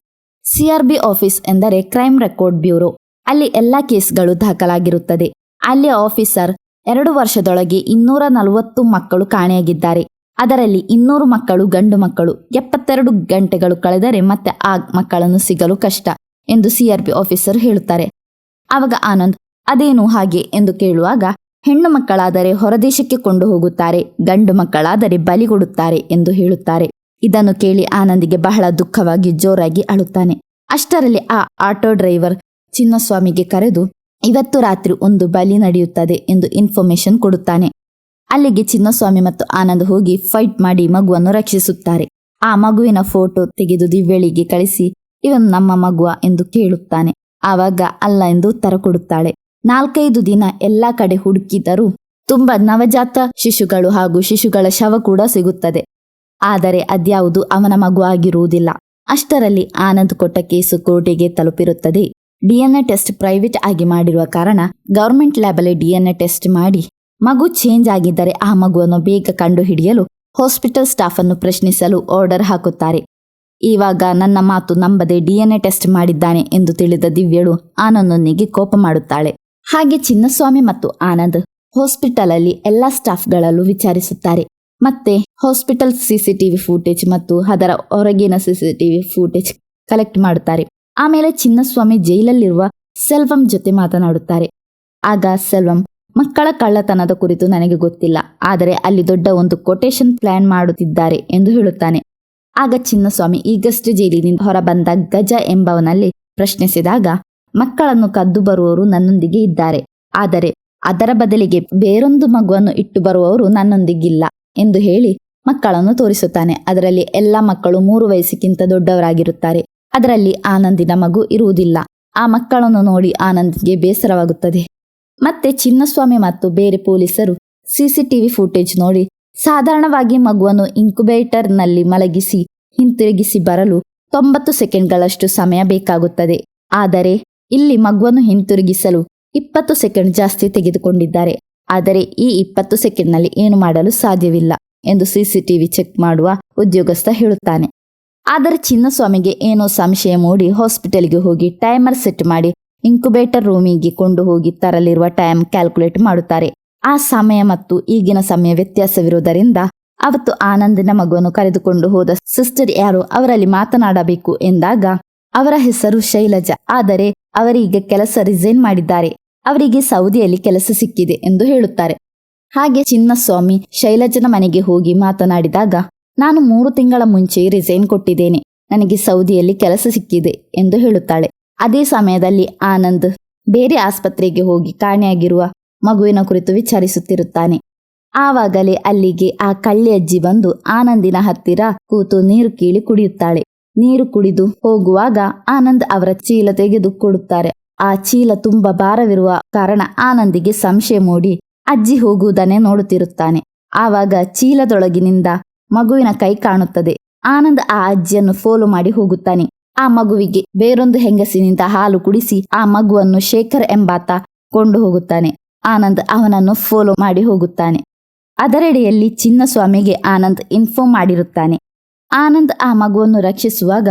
A: CRB ಆಫೀಸ್ ಎಂದರೆ ಕ್ರೈಮ್ ರೆಕಾರ್ಡ್ ಬ್ಯೂರೋ. ಅಲ್ಲಿ ಎಲ್ಲ ಕೇಸ್ಗಳು ದಾಖಲಾಗಿರುತ್ತದೆ. ಅಲ್ಲಿ ಆಫೀಸರ್ 2 ವರ್ಷದೊಳಗೆ 240 ಮಕ್ಕಳು ಕಾಣೆಯಾಗಿದ್ದಾರೆ. ಅದರಲ್ಲಿ 200 ಮಕ್ಕಳು ಗಂಡು ಮಕ್ಕಳು. 72 ಗಂಟೆಗಳು ಕಳೆದರೆ ಮತ್ತೆ ಆ ಮಕ್ಕಳನ್ನು ಸಿಗಲು ಕಷ್ಟ ಎಂದು CRB ಆಫೀಸರ್ ಹೇಳುತ್ತಾರೆ. ಆವಾಗ ಆನಂದ್ ಅದೇನು ಹಾಗೆ ಎಂದು ಕೇಳುವಾಗ, ಹೆಣ್ಣು ಮಕ್ಕಳಾದರೆ ಹೊರದೇಶಕ್ಕೆ ಕೊಂಡು ಹೋಗುತ್ತಾರೆ, ಗಂಡು ಮಕ್ಕಳಾದರೆ ಬಲಿಗೊಡುತ್ತಾರೆ ಎಂದು ಹೇಳುತ್ತಾರೆ. ಇದನ್ನು ಕೇಳಿ ಆನಂದಿಗೆ ಬಹಳ ದುಃಖವಾಗಿ ಜೋರಾಗಿ ಅಳುತ್ತಾನೆ. ಅಷ್ಟರಲ್ಲಿ ಆ ಆಟೋ ಡ್ರೈವರ್ ಚಿನ್ನಸ್ವಾಮಿಗೆ ಕರೆದು ಇವತ್ತು ರಾತ್ರಿ ಒಂದು ಬಲಿ ನಡೆಯುತ್ತದೆ ಎಂದು ಇನ್ಫಾರ್ಮೇಶನ್ ಕೊಡುತ್ತಾನೆ. ಅಲ್ಲಿಗೆ ಚಿನ್ನಸ್ವಾಮಿ ಮತ್ತು ಆನಂದ್ ಹೋಗಿ ಫೈಟ್ ಮಾಡಿ ಮಗುವನ್ನು ರಕ್ಷಿಸುತ್ತಾರೆ. ಆ ಮಗುವಿನ ಫೋಟೋ ತೆಗೆದು ದಿವ್ಯಳಿಗೆ ಕಳಿಸಿ ಇವನು ನಮ್ಮ ಮಗುವ ಎಂದು ಕೇಳುತ್ತಾನೆ. ಆವಾಗ ಅಲ್ಲ ಎಂದು ಉತ್ತರ ಕೊಡುತ್ತಾಳೆ. 4-5 ದಿನ ಎಲ್ಲಾ ಕಡೆ ಹುಡುಕಿದರೂ ತುಂಬಾ ನವಜಾತ ಶಿಶುಗಳು ಹಾಗೂ ಶಿಶುಗಳ ಶವ ಕೂಡ ಸಿಗುತ್ತದೆ. ಆದರೆ ಅದ್ಯಾವುದು ಅವನ ಮಗು ಆಗಿರುವುದಿಲ್ಲ. ಅಷ್ಟರಲ್ಲಿ ಆನಂದ್ ಕೊಟ್ಟ ಕೇಸು ಕೋರ್ಟಿಗೆ ತಲುಪಿರುತ್ತದೆ. DNA ಟೆಸ್ಟ್ ಪ್ರೈವೇಟ್ ಆಗಿ ಮಾಡಿರುವ ಕಾರಣ ಗವರ್ಮೆಂಟ್ ಲ್ಯಾಬಲ್ಲಿ DNA ಟೆಸ್ಟ್ ಮಾಡಿ ಮಗು ಚೇಂಜ್ ಆಗಿದ್ದರೆ ಆ ಮಗುವನ್ನು ಬೇಗ ಕಂಡುಹಿಡಿಯಲು ಹಾಸ್ಪಿಟಲ್ ಸ್ಟಾಫ್ ಅನ್ನು ಪ್ರಶ್ನಿಸಲು ಆರ್ಡರ್ ಹಾಕುತ್ತಾರೆ. ಇವಾಗ ನನ್ನ ಮಾತು ನಂಬದೆ DNA ಟೆಸ್ಟ್ ಮಾಡಿದ್ದಾನೆ ಎಂದು ತಿಳಿದ ದಿವ್ಯಳು ಆನಂದನಿಗೆ ಕೋಪ ಮಾಡುತ್ತಾಳೆ. ಹಾಗೆ ಚಿನ್ನಸ್ವಾಮಿ ಮತ್ತು ಆನಂದ್ ಹಾಸ್ಪಿಟಲ್ ಅಲ್ಲಿ ಎಲ್ಲಾ ಸ್ಟಾಫ್ಗಳಲ್ಲೂ ವಿಚಾರಿಸುತ್ತಾರೆ. ಮತ್ತೆ ಹಾಸ್ಪಿಟಲ್ CCTV ಫೂಟೇಜ್ ಮತ್ತು ಅದರ ಹೊರಗಿನ CCTV ಫೂಟೇಜ್ ಕಲೆಕ್ಟ್ ಮಾಡುತ್ತಾರೆ. ಆಮೇಲೆ ಚಿನ್ನಸ್ವಾಮಿ ಜೈಲಲ್ಲಿರುವ ಸೆಲ್ವಂ ಜೊತೆ ಮಾತನಾಡುತ್ತಾರೆ. ಆಗ ಸೆಲ್ವಂ ಮಕ್ಕಳ ಕಳ್ಳತನದ ಕುರಿತು ನನಗೆ ಗೊತ್ತಿಲ್ಲ, ಆದರೆ ಅಲ್ಲಿ ದೊಡ್ಡ ಒಂದು ಕೊಟೇಶನ್ ಪ್ಲಾನ್ ಮಾಡುತ್ತಿದ್ದಾರೆ ಎಂದು ಹೇಳುತ್ತಾನೆ. ಆಗ ಚಿನ್ನಸ್ವಾಮಿ ಈಗಷ್ಟೇ ಜೈಲಿನಿಂದ ಹೊರಬಂದ ಗಜ ಎಂಬವನಲ್ಲಿ ಪ್ರಶ್ನಿಸಿದಾಗ, ಮಕ್ಕಳನ್ನು ಕದ್ದು ಬರುವವರು ನನ್ನೊಂದಿಗೆ ಇದ್ದಾರೆ, ಆದರೆ ಅದರ ಬದಲಿಗೆ ಬೇರೊಂದು ಮಗುವನ್ನು ಇಟ್ಟು ಬರುವವರು ನನ್ನೊಂದಿಗಿಲ್ಲ ಎಂದು ಹೇಳಿ ಮಕ್ಕಳನ್ನು ತೋರಿಸುತ್ತಾನೆ. ಅದರಲ್ಲಿ ಎಲ್ಲ ಮಕ್ಕಳು 3 ವಯಸ್ಸಿಗಿಂತ ದೊಡ್ಡವರಾಗಿರುತ್ತಾರೆ. ಅದರಲ್ಲಿ ಆನಂದಿನ ಮಗು ಇರುವುದಿಲ್ಲ. ಆ ಮಕ್ಕಳನ್ನು ನೋಡಿ ಆನಂದ್ಗೆ ಬೇಸರವಾಗುತ್ತದೆ. ಮತ್ತೆ ಚಿನ್ನಸ್ವಾಮಿ ಮತ್ತು ಬೇರೆ ಪೊಲೀಸರು CCTV ಫುಟೇಜ್ ನೋಡಿ ಸಾಧಾರಣವಾಗಿ ಮಗುವನ್ನು ಇನ್ಕ್ಯುಬೇಟರ್ನಲ್ಲಿ ಮಲಗಿಸಿ ಹಿಂತಿರುಗಿಸಿ ಬರಲು 90 ಸೆಕೆಂಡ್ಗಳಷ್ಟು ಸಮಯ ಬೇಕಾಗುತ್ತದೆ. ಆದರೆ ಇಲ್ಲಿ ಮಗುವನ್ನು ಹಿಂತಿರುಗಿಸಲು 20 ಸೆಕೆಂಡ್ ಜಾಸ್ತಿ ತೆಗೆದುಕೊಂಡಿದ್ದಾರೆ. ಆದರೆ ಈ 20 ಸೆಕೆಂಡ್ನಲ್ಲಿ ಏನು ಮಾಡಲು ಸಾಧ್ಯವಿಲ್ಲ ಎಂದು CCTV ಚೆಕ್ ಮಾಡುವ ಉದ್ಯೋಗಸ್ಥ ಹೇಳುತ್ತಾನೆ. ಆದರೆ ಚಿನ್ನಸ್ವಾಮಿಗೆ ಏನೋ ಸಂಶಯ ಮೂಡಿ ಹಾಸ್ಪಿಟಲ್ಗೆ ಹೋಗಿ ಟೈಮರ್ ಸೆಟ್ ಮಾಡಿ ಇನ್ಕ್ಯುಬೇಟರ್ ರೂಮಿಗೆ ಕೊಂಡು ಹೋಗಿ ತರಲಿರುವ ಟೈಮ್ ಕ್ಯಾಲ್ಕುಲೇಟ್ ಮಾಡುತ್ತಾರೆ. ಆ ಸಮಯ ಮತ್ತು ಈಗಿನ ಸಮಯ ವ್ಯತ್ಯಾಸವಿರುವುದರಿಂದ ಅವತ್ತು ಆನಂದಿನ ಮಗುವನ್ನು ಕರೆದುಕೊಂಡು ಹೋದ ಸಿಸ್ಟರ್ ಯಾರು ಅವರಲ್ಲಿ ಮಾತನಾಡಬೇಕು ಎಂದಾಗ ಅವರ ಹೆಸರು ಶೈಲಜಾ, ಆದರೆ ಅವರೀಗ ಕೆಲಸ ರಿಸೈನ್ ಮಾಡಿದ್ದಾರೆ, ಅವರಿಗೆ ಸೌದಿಯಲ್ಲಿ ಕೆಲಸ ಸಿಕ್ಕಿದೆ ಎಂದು ಹೇಳುತ್ತಾರೆ. ಹಾಗೆ ಚಿನ್ನಸ್ವಾಮಿ ಶೈಲಜನ ಮನೆಗೆ ಹೋಗಿ ಮಾತನಾಡಿದಾಗ, ನಾನು 3 ತಿಂಗಳ ಮುಂಚೆ ರಿಸೈನ್ ಕೊಟ್ಟಿದ್ದೇನೆ, ನನಗೆ ಸೌದಿಯಲ್ಲಿ ಕೆಲಸ ಸಿಕ್ಕಿದೆ ಎಂದು ಹೇಳುತ್ತಾಳೆ. ಅದೇ ಸಮಯದಲ್ಲಿ ಆನಂದ್ ಬೇರೆ ಆಸ್ಪತ್ರೆಗೆ ಹೋಗಿ ಕಾಣೆಯಾಗಿರುವ ಮಗುವಿನ ಕುರಿತು ವಿಚಾರಿಸುತ್ತಿರುತ್ತಾನೆ. ಆವಾಗಲೇ ಅಲ್ಲಿಗೆ ಆ ಕಳ್ಳಿ ಅಜ್ಜಿ ಬಂದು ಆನಂದಿನ ಹತ್ತಿರ ಕೂತು ನೀರು ಕೀಳಿ ಕುಡಿಯುತ್ತಾಳೆ. ನೀರು ಕುಡಿದು ಹೋಗುವಾಗ ಆನಂದ್ ಅವರ ಚೀಲ ತೆಗೆದು ಕೊಡುತ್ತಾರೆ. ಆ ಚೀಲ ತುಂಬಾ ಭಾರವಿರುವ ಕಾರಣ ಆನಂದಿಗೆ ಸಂಶಯ ಮೂಡಿ ಅಜ್ಜಿ ಹೋಗುವುದನ್ನೇ ನೋಡುತ್ತಿರುತ್ತಾನೆ. ಆವಾಗ ಚೀಲದೊಳಗಿನಿಂದ ಮಗುವಿನ ಕೈ ಕಾಣುತ್ತದೆ. ಆನಂದ್ ಆ ಅಜ್ಜಿಯನ್ನು ಫಾಲೋ ಮಾಡಿ ಹೋಗುತ್ತಾನೆ. ಆ ಮಗುವಿಗೆ ಬೇರೊಂದು ಹೆಂಗಸಿನಿಂದ ಹಾಲು ಕುಡಿಸಿ ಆ ಮಗುವನ್ನು ಶೇಖರ್ ಎಂಬಾತ ಕೊಂಡು ಹೋಗುತ್ತಾನೆ. ಆನಂದ್ ಅವನನ್ನು ಫಾಲೋ ಮಾಡಿ ಹೋಗುತ್ತಾನೆ. ಅದರೆಡೆಯಲ್ಲಿ ಚಿನ್ನಸ್ವಾಮಿಗೆ ಆನಂದ್ ಇನ್ಫಾರ್ಮ್ ಮಾಡಿರುತ್ತಾನೆ. ಆನಂದ್ ಆ ಮಗುವನ್ನು ರಕ್ಷಿಸುವಾಗ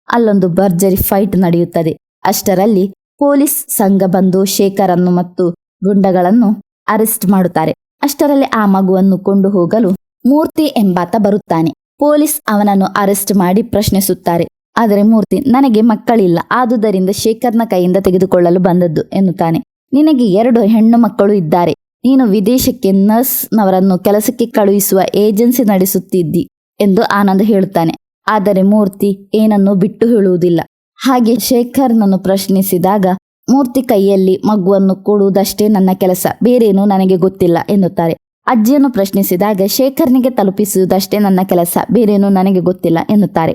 A: ಅಲ್ಲೊಂದು ಭರ್ಜರಿ ಫೈಟ್ ನಡೆಯುತ್ತದೆ. ಅಷ್ಟರಲ್ಲಿ ಪೊಲೀಸ್ ಸಂಘ ಬಂದು ಶೇಖರನ್ನು ಮತ್ತು ಗುಂಡಗಳನ್ನು ಅರೆಸ್ಟ್ ಮಾಡುತ್ತಾರೆ. ಅಷ್ಟರಲ್ಲಿ ಆ ಮಗುವನ್ನು ಕೊಂಡು ಹೋಗಲು ಮೂರ್ತಿ ಎಂಬಾತ ಬರುತ್ತಾನೆ. ಪೊಲೀಸ್ ಅವನನ್ನು ಅರೆಸ್ಟ್ ಮಾಡಿ ಪ್ರಶ್ನಿಸುತ್ತಾರೆ. ಆದರೆ ಮೂರ್ತಿ, ನನಗೆ ಮಕ್ಕಳಿಲ್ಲ, ಆದುದರಿಂದ ಶೇಖರ್ನ ಕೈಯಿಂದ ತೆಗೆದುಕೊಳ್ಳಲು ಬಂದದ್ದು ಎನ್ನುತ್ತಾನೆ. ನಿನಗೆ 2 ಹೆಣ್ಣು ಮಕ್ಕಳು ಇದ್ದಾರೆ, ನೀನು ವಿದೇಶಕ್ಕೆ ನರ್ಸ್ನವರನ್ನು ಕೆಲಸಕ್ಕೆ ಕಳುಹಿಸುವ ಏಜೆನ್ಸಿ ನಡೆಸುತ್ತಿದ್ದಿ ಎಂದು ಆನಂದ್ ಹೇಳುತ್ತಾನೆ. ಆದರೆ ಮೂರ್ತಿ ಏನನ್ನೂ ಬಿಟ್ಟು ಹೇಳುವುದಿಲ್ಲ. ಹಾಗೆ ಶೇಖರ್ನನ್ನು ಪ್ರಶ್ನಿಸಿದಾಗ ಮೂರ್ತಿ ಕೈಯಲ್ಲಿ ಮಗುವನ್ನು ಕೊಡುವುದಷ್ಟೇ ನನ್ನ ಕೆಲಸ, ಬೇರೇನೂ ನನಗೆ ಗೊತ್ತಿಲ್ಲ ಎನ್ನುತ್ತಾರೆ. ಅಜ್ಜಿಯನ್ನು ಪ್ರಶ್ನಿಸಿದಾಗ ಶೇಖರ್ನಿಗೆ ತಲುಪಿಸುವುದಷ್ಟೇ ನನ್ನ ಕೆಲಸ, ಬೇರೇನೂ ನನಗೆ ಗೊತ್ತಿಲ್ಲ ಎನ್ನುತ್ತಾರೆ.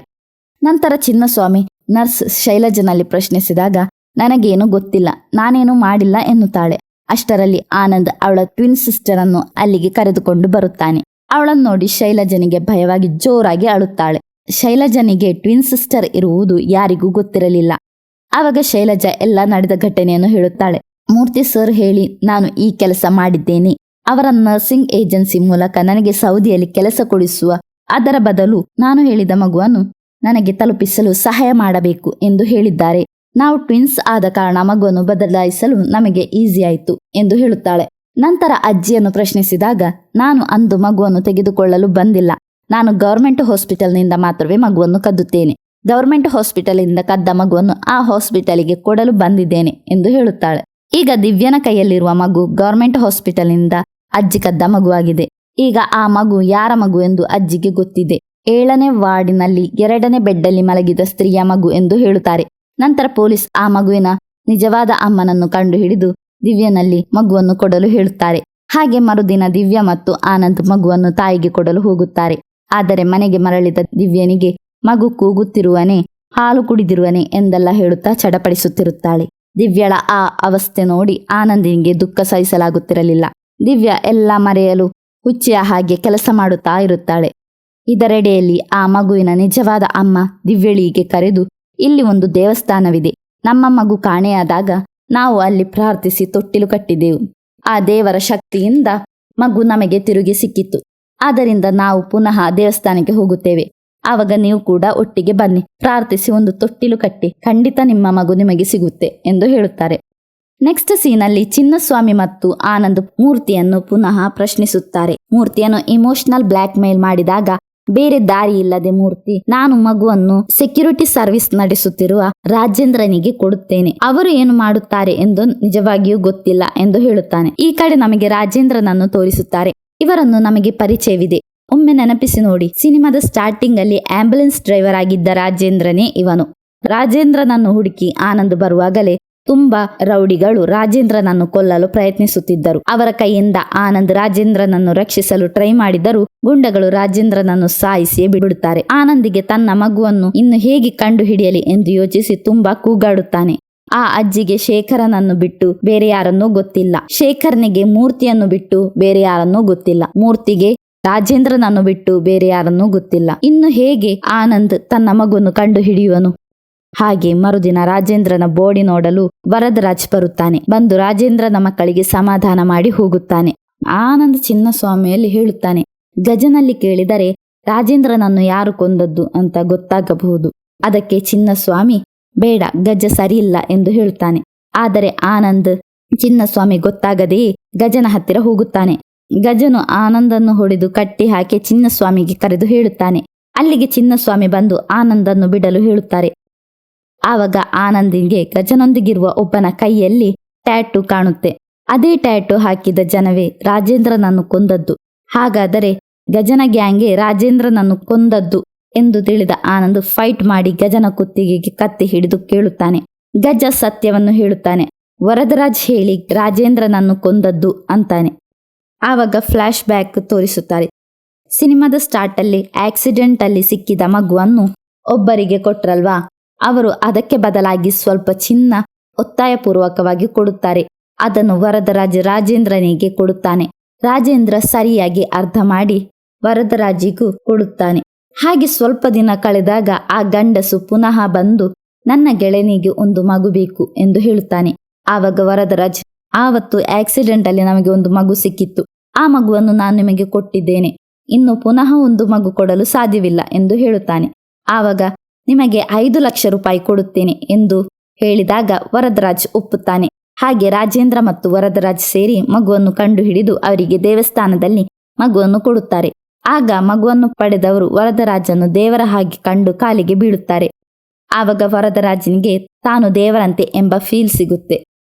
A: ನಂತರ ಚಿನ್ನಸ್ವಾಮಿ ನರ್ಸ್ ಶೈಲಜನಲ್ಲಿ ಪ್ರಶ್ನಿಸಿದಾಗ ನನಗೇನು ಗೊತ್ತಿಲ್ಲ, ನಾನೇನು ಮಾಡಿಲ್ಲ ಎನ್ನುತ್ತಾಳೆ. ಅಷ್ಟರಲ್ಲಿ ಆನಂದ್ ಅವಳ ಟ್ವಿನ್ ಸಿಸ್ಟರ್ ಅನ್ನು ಅಲ್ಲಿಗೆ ಕರೆದುಕೊಂಡು ಬರುತ್ತಾನೆ. ಅವಳನ್ನು ನೋಡಿ ಶೈಲಜನಿಗೆ ಭಯವಾಗಿ ಜೋರಾಗಿ ಅಳುತ್ತಾಳೆ. ಶೈಲಜನಿಗೆ ಟ್ವಿನ್ ಸಿಸ್ಟರ್ ಇರುವುದು ಯಾರಿಗೂ ಗೊತ್ತಿರಲಿಲ್ಲ. ಆವಾಗ ಶೈಲಜಾ ಎಲ್ಲ ನಡೆದ ಘಟನೆಯನ್ನು ಹೇಳುತ್ತಾಳೆ. ಮೂರ್ತಿ ಸರ್ ಹೇಳಿ ನಾನು ಈ ಕೆಲಸ ಮಾಡಿದ್ದೇನೆ. ಅವರ ನರ್ಸಿಂಗ್ ಏಜೆನ್ಸಿ ಮೂಲಕ ನನಗೆ ಸೌದಿಯಲ್ಲಿ ಕೆಲಸ ಕೊಡಿಸುವ, ಅದರ ಬದಲು ನಾನು ಹೇಳಿದ ಮಗುವನ್ನು ನನಗೆ ತಲುಪಿಸಲು ಸಹಾಯ ಮಾಡಬೇಕು ಎಂದು ಹೇಳಿದ್ದಾರೆ. ನಾವು ಟ್ವಿನ್ಸ್ ಆದ ಕಾರಣ ಮಗುವನ್ನು ಬದಲಾಯಿಸಲು ನಮಗೆ ಈಸಿ ಆಯಿತು ಎಂದು ಹೇಳುತ್ತಾಳೆ. ನಂತರ ಅಜ್ಜಿಯನ್ನು ಪ್ರಶ್ನಿಸಿದಾಗ ನಾನು ಅಂದು ಮಗುವನ್ನು ತೆಗೆದುಕೊಳ್ಳಲು ಬಂದಿಲ್ಲ, ನಾನು ಗವರ್ಮೆಂಟ್ ಹಾಸ್ಪಿಟಲ್ನಿಂದ ಮಾತ್ರವೇ ಮಗುವನ್ನು ಕದ್ದುತ್ತೇನೆ. ಗವರ್ಮೆಂಟ್ ಹಾಸ್ಪಿಟಲಿಂದ ಕದ್ದ ಮಗುವನ್ನು ಆ ಹಾಸ್ಪಿಟಲಿಗೆ ಕೊಡಲು ಬಂದಿದ್ದೇನೆ ಎಂದು ಹೇಳುತ್ತಾಳೆ. ಈಗ ದಿವ್ಯನ ಕೈಯಲ್ಲಿರುವ ಮಗು ಗವರ್ಮೆಂಟ್ ಹಾಸ್ಪಿಟಲ್ನಿಂದ ಅಜ್ಜಿ ಕದ್ದ ಮಗುವಾಗಿದೆ. ಈಗ ಆ ಮಗು ಯಾರ ಮಗು ಎಂದು ಅಜ್ಜಿಗೆ ಗೊತ್ತಿದೆ. 7ನೇ ವಾರ್ಡಿನಲ್ಲಿ 2ನೇ ಬೆಡ್ಡಲ್ಲಿ ಮಲಗಿದ ಸ್ತ್ರೀಯ ಮಗು ಎಂದು ಹೇಳುತ್ತಾರೆ. ನಂತರ ಪೊಲೀಸ್ ಆ ಮಗುವಿನ ನಿಜವಾದ ಅಮ್ಮನನ್ನು ಕಂಡುಹಿಡಿದು ದಿವ್ಯನಲ್ಲಿ ಮಗುವನ್ನು ಕೊಡಲು ಹೇಳುತ್ತಾರೆ. ಹಾಗೆ ಮರುದಿನ ದಿವ್ಯ ಮತ್ತು ಆನಂದ್ ಮಗುವನ್ನು ತಾಯಿಗೆ ಕೊಡಲು ಹೋಗುತ್ತಾರೆ. ಆದರೆ ಮನೆಗೆ ಮರಳಿದ ದಿವ್ಯನಿಗೆ ಮಗು ಕೂಗುತ್ತಿರುವನೆ, ಹಾಲು ಕುಡಿದಿರುವನೆ ಎಂದೆಲ್ಲ ಹೇಳುತ್ತಾ ಚಡಪಡಿಸುತ್ತಿರುತ್ತಾಳೆ. ದಿವ್ಯಳ ಆ ಅವಸ್ಥೆ ನೋಡಿ ಆನಂದಿನಿಗೆ ದುಃಖ ಸಹಿಸಲಾಗುತ್ತಿರಲಿಲ್ಲ. ದಿವ್ಯ ಎಲ್ಲ ಮರೆಯಲು ಹುಚ್ಚಿಯ ಹಾಗೆ ಕೆಲಸ ಮಾಡುತ್ತಾ ಇರುತ್ತಾಳೆ. ಇದರೆಡೆಯಲ್ಲಿ ಆ ಮಗುವಿನ ನಿಜವಾದ ಅಮ್ಮ ದಿವ್ಯಳಿಗೆ ಕರೆದು, ಇಲ್ಲಿ ಒಂದು ದೇವಸ್ಥಾನವಿದೆ, ನಮ್ಮ ಮಗು ಕಾಣೆಯಾದಾಗ ನಾವು ಅಲ್ಲಿ ಪ್ರಾರ್ಥಿಸಿ ತೊಟ್ಟಿಲು ಕಟ್ಟಿದೆವು. ಆ ದೇವರ ಶಕ್ತಿಯಿಂದ ಮಗು ನಮಗೆ ತಿರುಗಿ ಸಿಕ್ಕಿತ್ತು. ಆದ್ದರಿಂದ ನಾವು ಪುನಃ ದೇವಸ್ಥಾನಕ್ಕೆ ಹೋಗುತ್ತೇವೆ. ಆವಾಗ ನೀವು ಕೂಡ ಒಟ್ಟಿಗೆ ಬನ್ನಿ, ಪ್ರಾರ್ಥಿಸಿ ಒಂದು ತೊಟ್ಟಿಲು ಕಟ್ಟಿ, ಖಂಡಿತ ನಿಮ್ಮ ಮಗು ನಿಮಗೆ ಸಿಗುತ್ತೆ ಎಂದು ಹೇಳುತ್ತಾರೆ. ನೆಕ್ಸ್ಟ್ ಸೀನಲ್ಲಿ ಚಿನ್ನಸ್ವಾಮಿ ಮತ್ತು ಆನಂದ್ ಮೂರ್ತಿಯನ್ನು ಪುನಃ ಪ್ರಶ್ನಿಸುತ್ತಾರೆ. ಮೂರ್ತಿಯನ್ನು ಇಮೋಷನಲ್ ಬ್ಲ್ಯಾಕ್ ಮೇಲ್ ಮಾಡಿದಾಗ ಬೇರೆ ದಾರಿ ಇಲ್ಲದೆ ಮೂರ್ತಿ, ನಾನು ಮಗುವನ್ನು ಸೆಕ್ಯೂರಿಟಿ ಸರ್ವಿಸ್ ನಡೆಸುತ್ತಿರುವ ರಾಜೇಂದ್ರನಿಗೆ ಕೊಡುತ್ತೇನೆ, ಅವರು ಏನು ಮಾಡುತ್ತಾರೆ ಎಂದು ನಿಜವಾಗಿಯೂ ಗೊತ್ತಿಲ್ಲ ಎಂದು ಹೇಳುತ್ತಾನೆ. ಈ ಕಡೆ ನಮಗೆ ರಾಜೇಂದ್ರನನ್ನು ತೋರಿಸುತ್ತಾರೆ. ಇವರನ್ನು ನಮಗೆ ಪರಿಚಯವಿದೆ, ಒಮ್ಮೆ ನೆನಪಿಸಿ ನೋಡಿ. ಸಿನಿಮಾದ ಸ್ಟಾರ್ಟಿಂಗ್ ಅಲ್ಲಿ ಆಂಬ್ಯುಲೆನ್ಸ್ ಡ್ರೈವರ್ ಆಗಿದ್ದ ರಾಜೇಂದ್ರನೇ ಇವನು. ರಾಜೇಂದ್ರನನ್ನು ಹುಡುಕಿ ಆನಂದ್ ಬರುವಾಗಲೇ ತುಂಬಾ ರೌಡಿಗಳು ರಾಜೇಂದ್ರನನ್ನು ಕೊಲ್ಲಲು ಪ್ರಯತ್ನಿಸುತ್ತಿದ್ದರು. ಅವರ ಕೈಯಿಂದ ಆನಂದ್ ರಾಜೇಂದ್ರನನ್ನು ರಕ್ಷಿಸಲು ಟ್ರೈ ಮಾಡಿದರೂ ಗುಂಡಗಳು ರಾಜೇಂದ್ರನನ್ನು ಸಾಯಿಸಿಯೇ ಬಿಡುತ್ತಾರೆ. ಆನಂದಿಗೆ ತನ್ನ ಮಗುವನ್ನು ಇನ್ನು ಹೇಗೆ ಕಂಡು ಹಿಡಿಯಲಿ ಎಂದು ಯೋಚಿಸಿ ತುಂಬಾ ಕೂಗಾಡುತ್ತಾನೆ. ಆ ಅಜ್ಜಿಗೆ ಶೇಖರನನ್ನು ಬಿಟ್ಟು ಬೇರೆ ಯಾರನ್ನೂ ಗೊತ್ತಿಲ್ಲ. ಶೇಖರ್ನಿಗೆ ಮೂರ್ತಿಯನ್ನು ಬಿಟ್ಟು ಬೇರೆ ಯಾರನ್ನೂ ಗೊತ್ತಿಲ್ಲ. ಮೂರ್ತಿಗೆ ರಾಜೇಂದ್ರನನ್ನು ಬಿಟ್ಟು ಬೇರೆ ಯಾರನ್ನೂ ಗೊತ್ತಿಲ್ಲ. ಇನ್ನು ಹೇಗೆ ಆನಂದ್ ತನ್ನ ಮಗುವನ್ನು ಕಂಡು ಹಿಡಿಯುವನು? ಹಾಗೆ ಮರುದಿನ ರಾಜೇಂದ್ರನ ಬೋಡಿ ನೋಡಲು ವರದರಾಜ್ ಬರುತ್ತಾನೆ. ಬಂದು ರಾಜೇಂದ್ರನ ಮಕ್ಕಳಿಗೆ ಸಮಾಧಾನ ಮಾಡಿ ಹೋಗುತ್ತಾನೆ. ಆನಂದ್ ಚಿನ್ನಸ್ವಾಮಿಯಲ್ಲಿ ಹೇಳುತ್ತಾನೆ, ಗಜನಲ್ಲಿ ಕೇಳಿದರೆ ರಾಜೇಂದ್ರನನ್ನು ಯಾರು ಕೊಂದದ್ದು ಅಂತ ಗೊತ್ತಾಗಬಹುದು. ಅದಕ್ಕೆ ಚಿನ್ನಸ್ವಾಮಿ, ಬೇಡ, ಗಜ ಸರಿಯಿಲ್ಲ ಎಂದು ಹೇಳುತ್ತಾನೆ. ಆದರೆ ಆನಂದ್ ಚಿನ್ನಸ್ವಾಮಿ ಗೊತ್ತಾಗದೆಯೇ ಗಜನ ಹತ್ತಿರ ಹೋಗುತ್ತಾನೆ. ಗಜನು ಆನಂದನ್ನು ಹೊಡೆದು ಕಟ್ಟಿ ಹಾಕಿ ಚಿನ್ನಸ್ವಾಮಿಗೆ ಕರೆದು ಹೇಳುತ್ತಾನೆ. ಅಲ್ಲಿಗೆ ಚಿನ್ನಸ್ವಾಮಿ ಬಂದು ಆನಂದನ್ನು ಬಿಡಲು ಹೇಳುತ್ತಾರೆ. ಆವಾಗ ಆನಂದಿಗೆ ಗಜನೊಂದಿಗಿರುವ ಒಬ್ಬನ ಕೈಯಲ್ಲಿ ಟ್ಯಾಟೂ ಕಾಣುತ್ತೆ. ಅದೇ ಟ್ಯಾಟೂ ಹಾಕಿದ ಜನವೇ ರಾಜೇಂದ್ರನನ್ನು ಕೊಂದದ್ದು. ಹಾಗಾದರೆ ಗಜನ ಗ್ಯಾಂಗೆ ರಾಜೇಂದ್ರನನ್ನು ಕೊಂದದ್ದು ಎಂದು ತಿಳಿದ ಆನಂದ್ ಫೈಟ್ ಮಾಡಿ ಗಜನ ಕುತ್ತಿಗೆಗೆ ಕತ್ತಿ ಹಿಡಿದು ಕೇಳುತ್ತಾನೆ. ಗಜ ಸತ್ಯವನ್ನು ಹೇಳುತ್ತಾನೆ. ವರದರಾಜ್ ಹೇಳಿ ರಾಜೇಂದ್ರನನ್ನು ಕೊಂದದ್ದು ಅಂತಾನೆ. ಆವಾಗ ಫ್ಲಾಶ್ ಬ್ಯಾಕ್ ತೋರಿಸುತ್ತಾರೆ. ಸಿನಿಮಾದ ಸ್ಟಾರ್ಟ್ ಅಲ್ಲಿ ಆಕ್ಸಿಡೆಂಟ್ ಅಲ್ಲಿ ಸಿಕ್ಕಿದ ಮಗುವನ್ನು ಒಬ್ಬರಿಗೆ ಕೊಟ್ರಲ್ವಾ, ಅವರು ಅದಕ್ಕೆ ಬದಲಾಗಿ ಸ್ವಲ್ಪ ಚಿನ್ನ ಒತ್ತಾಯಪೂರ್ವಕವಾಗಿ ಕೊಡುತ್ತಾರೆ. ಅದನ್ನು ವರದರಾಜ್ ರಾಜೇಂದ್ರನಿಗೆ ಕೊಡುತ್ತಾನೆ. ರಾಜೇಂದ್ರ ಸರಿಯಾಗಿ ಅರ್ಥ ಮಾಡಿ ವರದರಾಜಿಗೂ ಕೊಡುತ್ತಾನೆ. ಹಾಗೆ ಸ್ವಲ್ಪ ದಿನ ಕಳೆದಾಗ ಆ ಗಂಡಸು ಪುನಃ ಬಂದು ನನ್ನ ಗೆಳೆಯನಿಗೆ ಒಂದು ಮಗು ಬೇಕು ಎಂದು ಹೇಳುತ್ತಾನೆ. ಆವಾಗ ವರದರಾಜ್, ಆವತ್ತು ಆಕ್ಸಿಡೆಂಟ್ ಅಲ್ಲಿ ನಮಗೆ ಒಂದು ಮಗು ಸಿಕ್ಕಿತ್ತು, ಆ ಮಗುವನ್ನು ನಾನು ನಿಮಗೆ ಕೊಟ್ಟಿದ್ದೇನೆ, ಇನ್ನು ಪುನಃ ಒಂದು ಮಗು ಕೊಡಲು ಸಾಧ್ಯವಿಲ್ಲ ಎಂದು ಹೇಳುತ್ತಾನೆ. ಆವಾಗ ನಿಮಗೆ 5 ಲಕ್ಷ ರೂಪಾಯಿ ಕೊಡುತ್ತೇನೆ ಎಂದು ಹೇಳಿದಾಗ ವರದರಾಜ್ ಒಪ್ಪುತ್ತಾನೆ. ಹಾಗೆ ರಾಜೇಂದ್ರ ಮತ್ತು ವರದರಾಜ್ ಸೇರಿ ಮಗುವನ್ನು ಕಂಡು ಹಿಡಿದು ಅವರಿಗೆ ದೇವಸ್ಥಾನದಲ್ಲಿ ಮಗುವನ್ನು ಕೊಡುತ್ತಾರೆ. ಆಗ ಮಗುವನ್ನು ಪಡೆದವರು ವರದರಾಜನ್ನು ದೇವರ ಹಾಗೆ ಕಂಡು ಕಾಲಿಗೆ ಬೀಳುತ್ತಾರೆ. ಆವಾಗ ವರದರಾಜನಿಗೆ ತಾನು ದೇವರಂತೆ ಎಂಬ ಫೀಲ್ ಸಿಗುತ್ತೆ.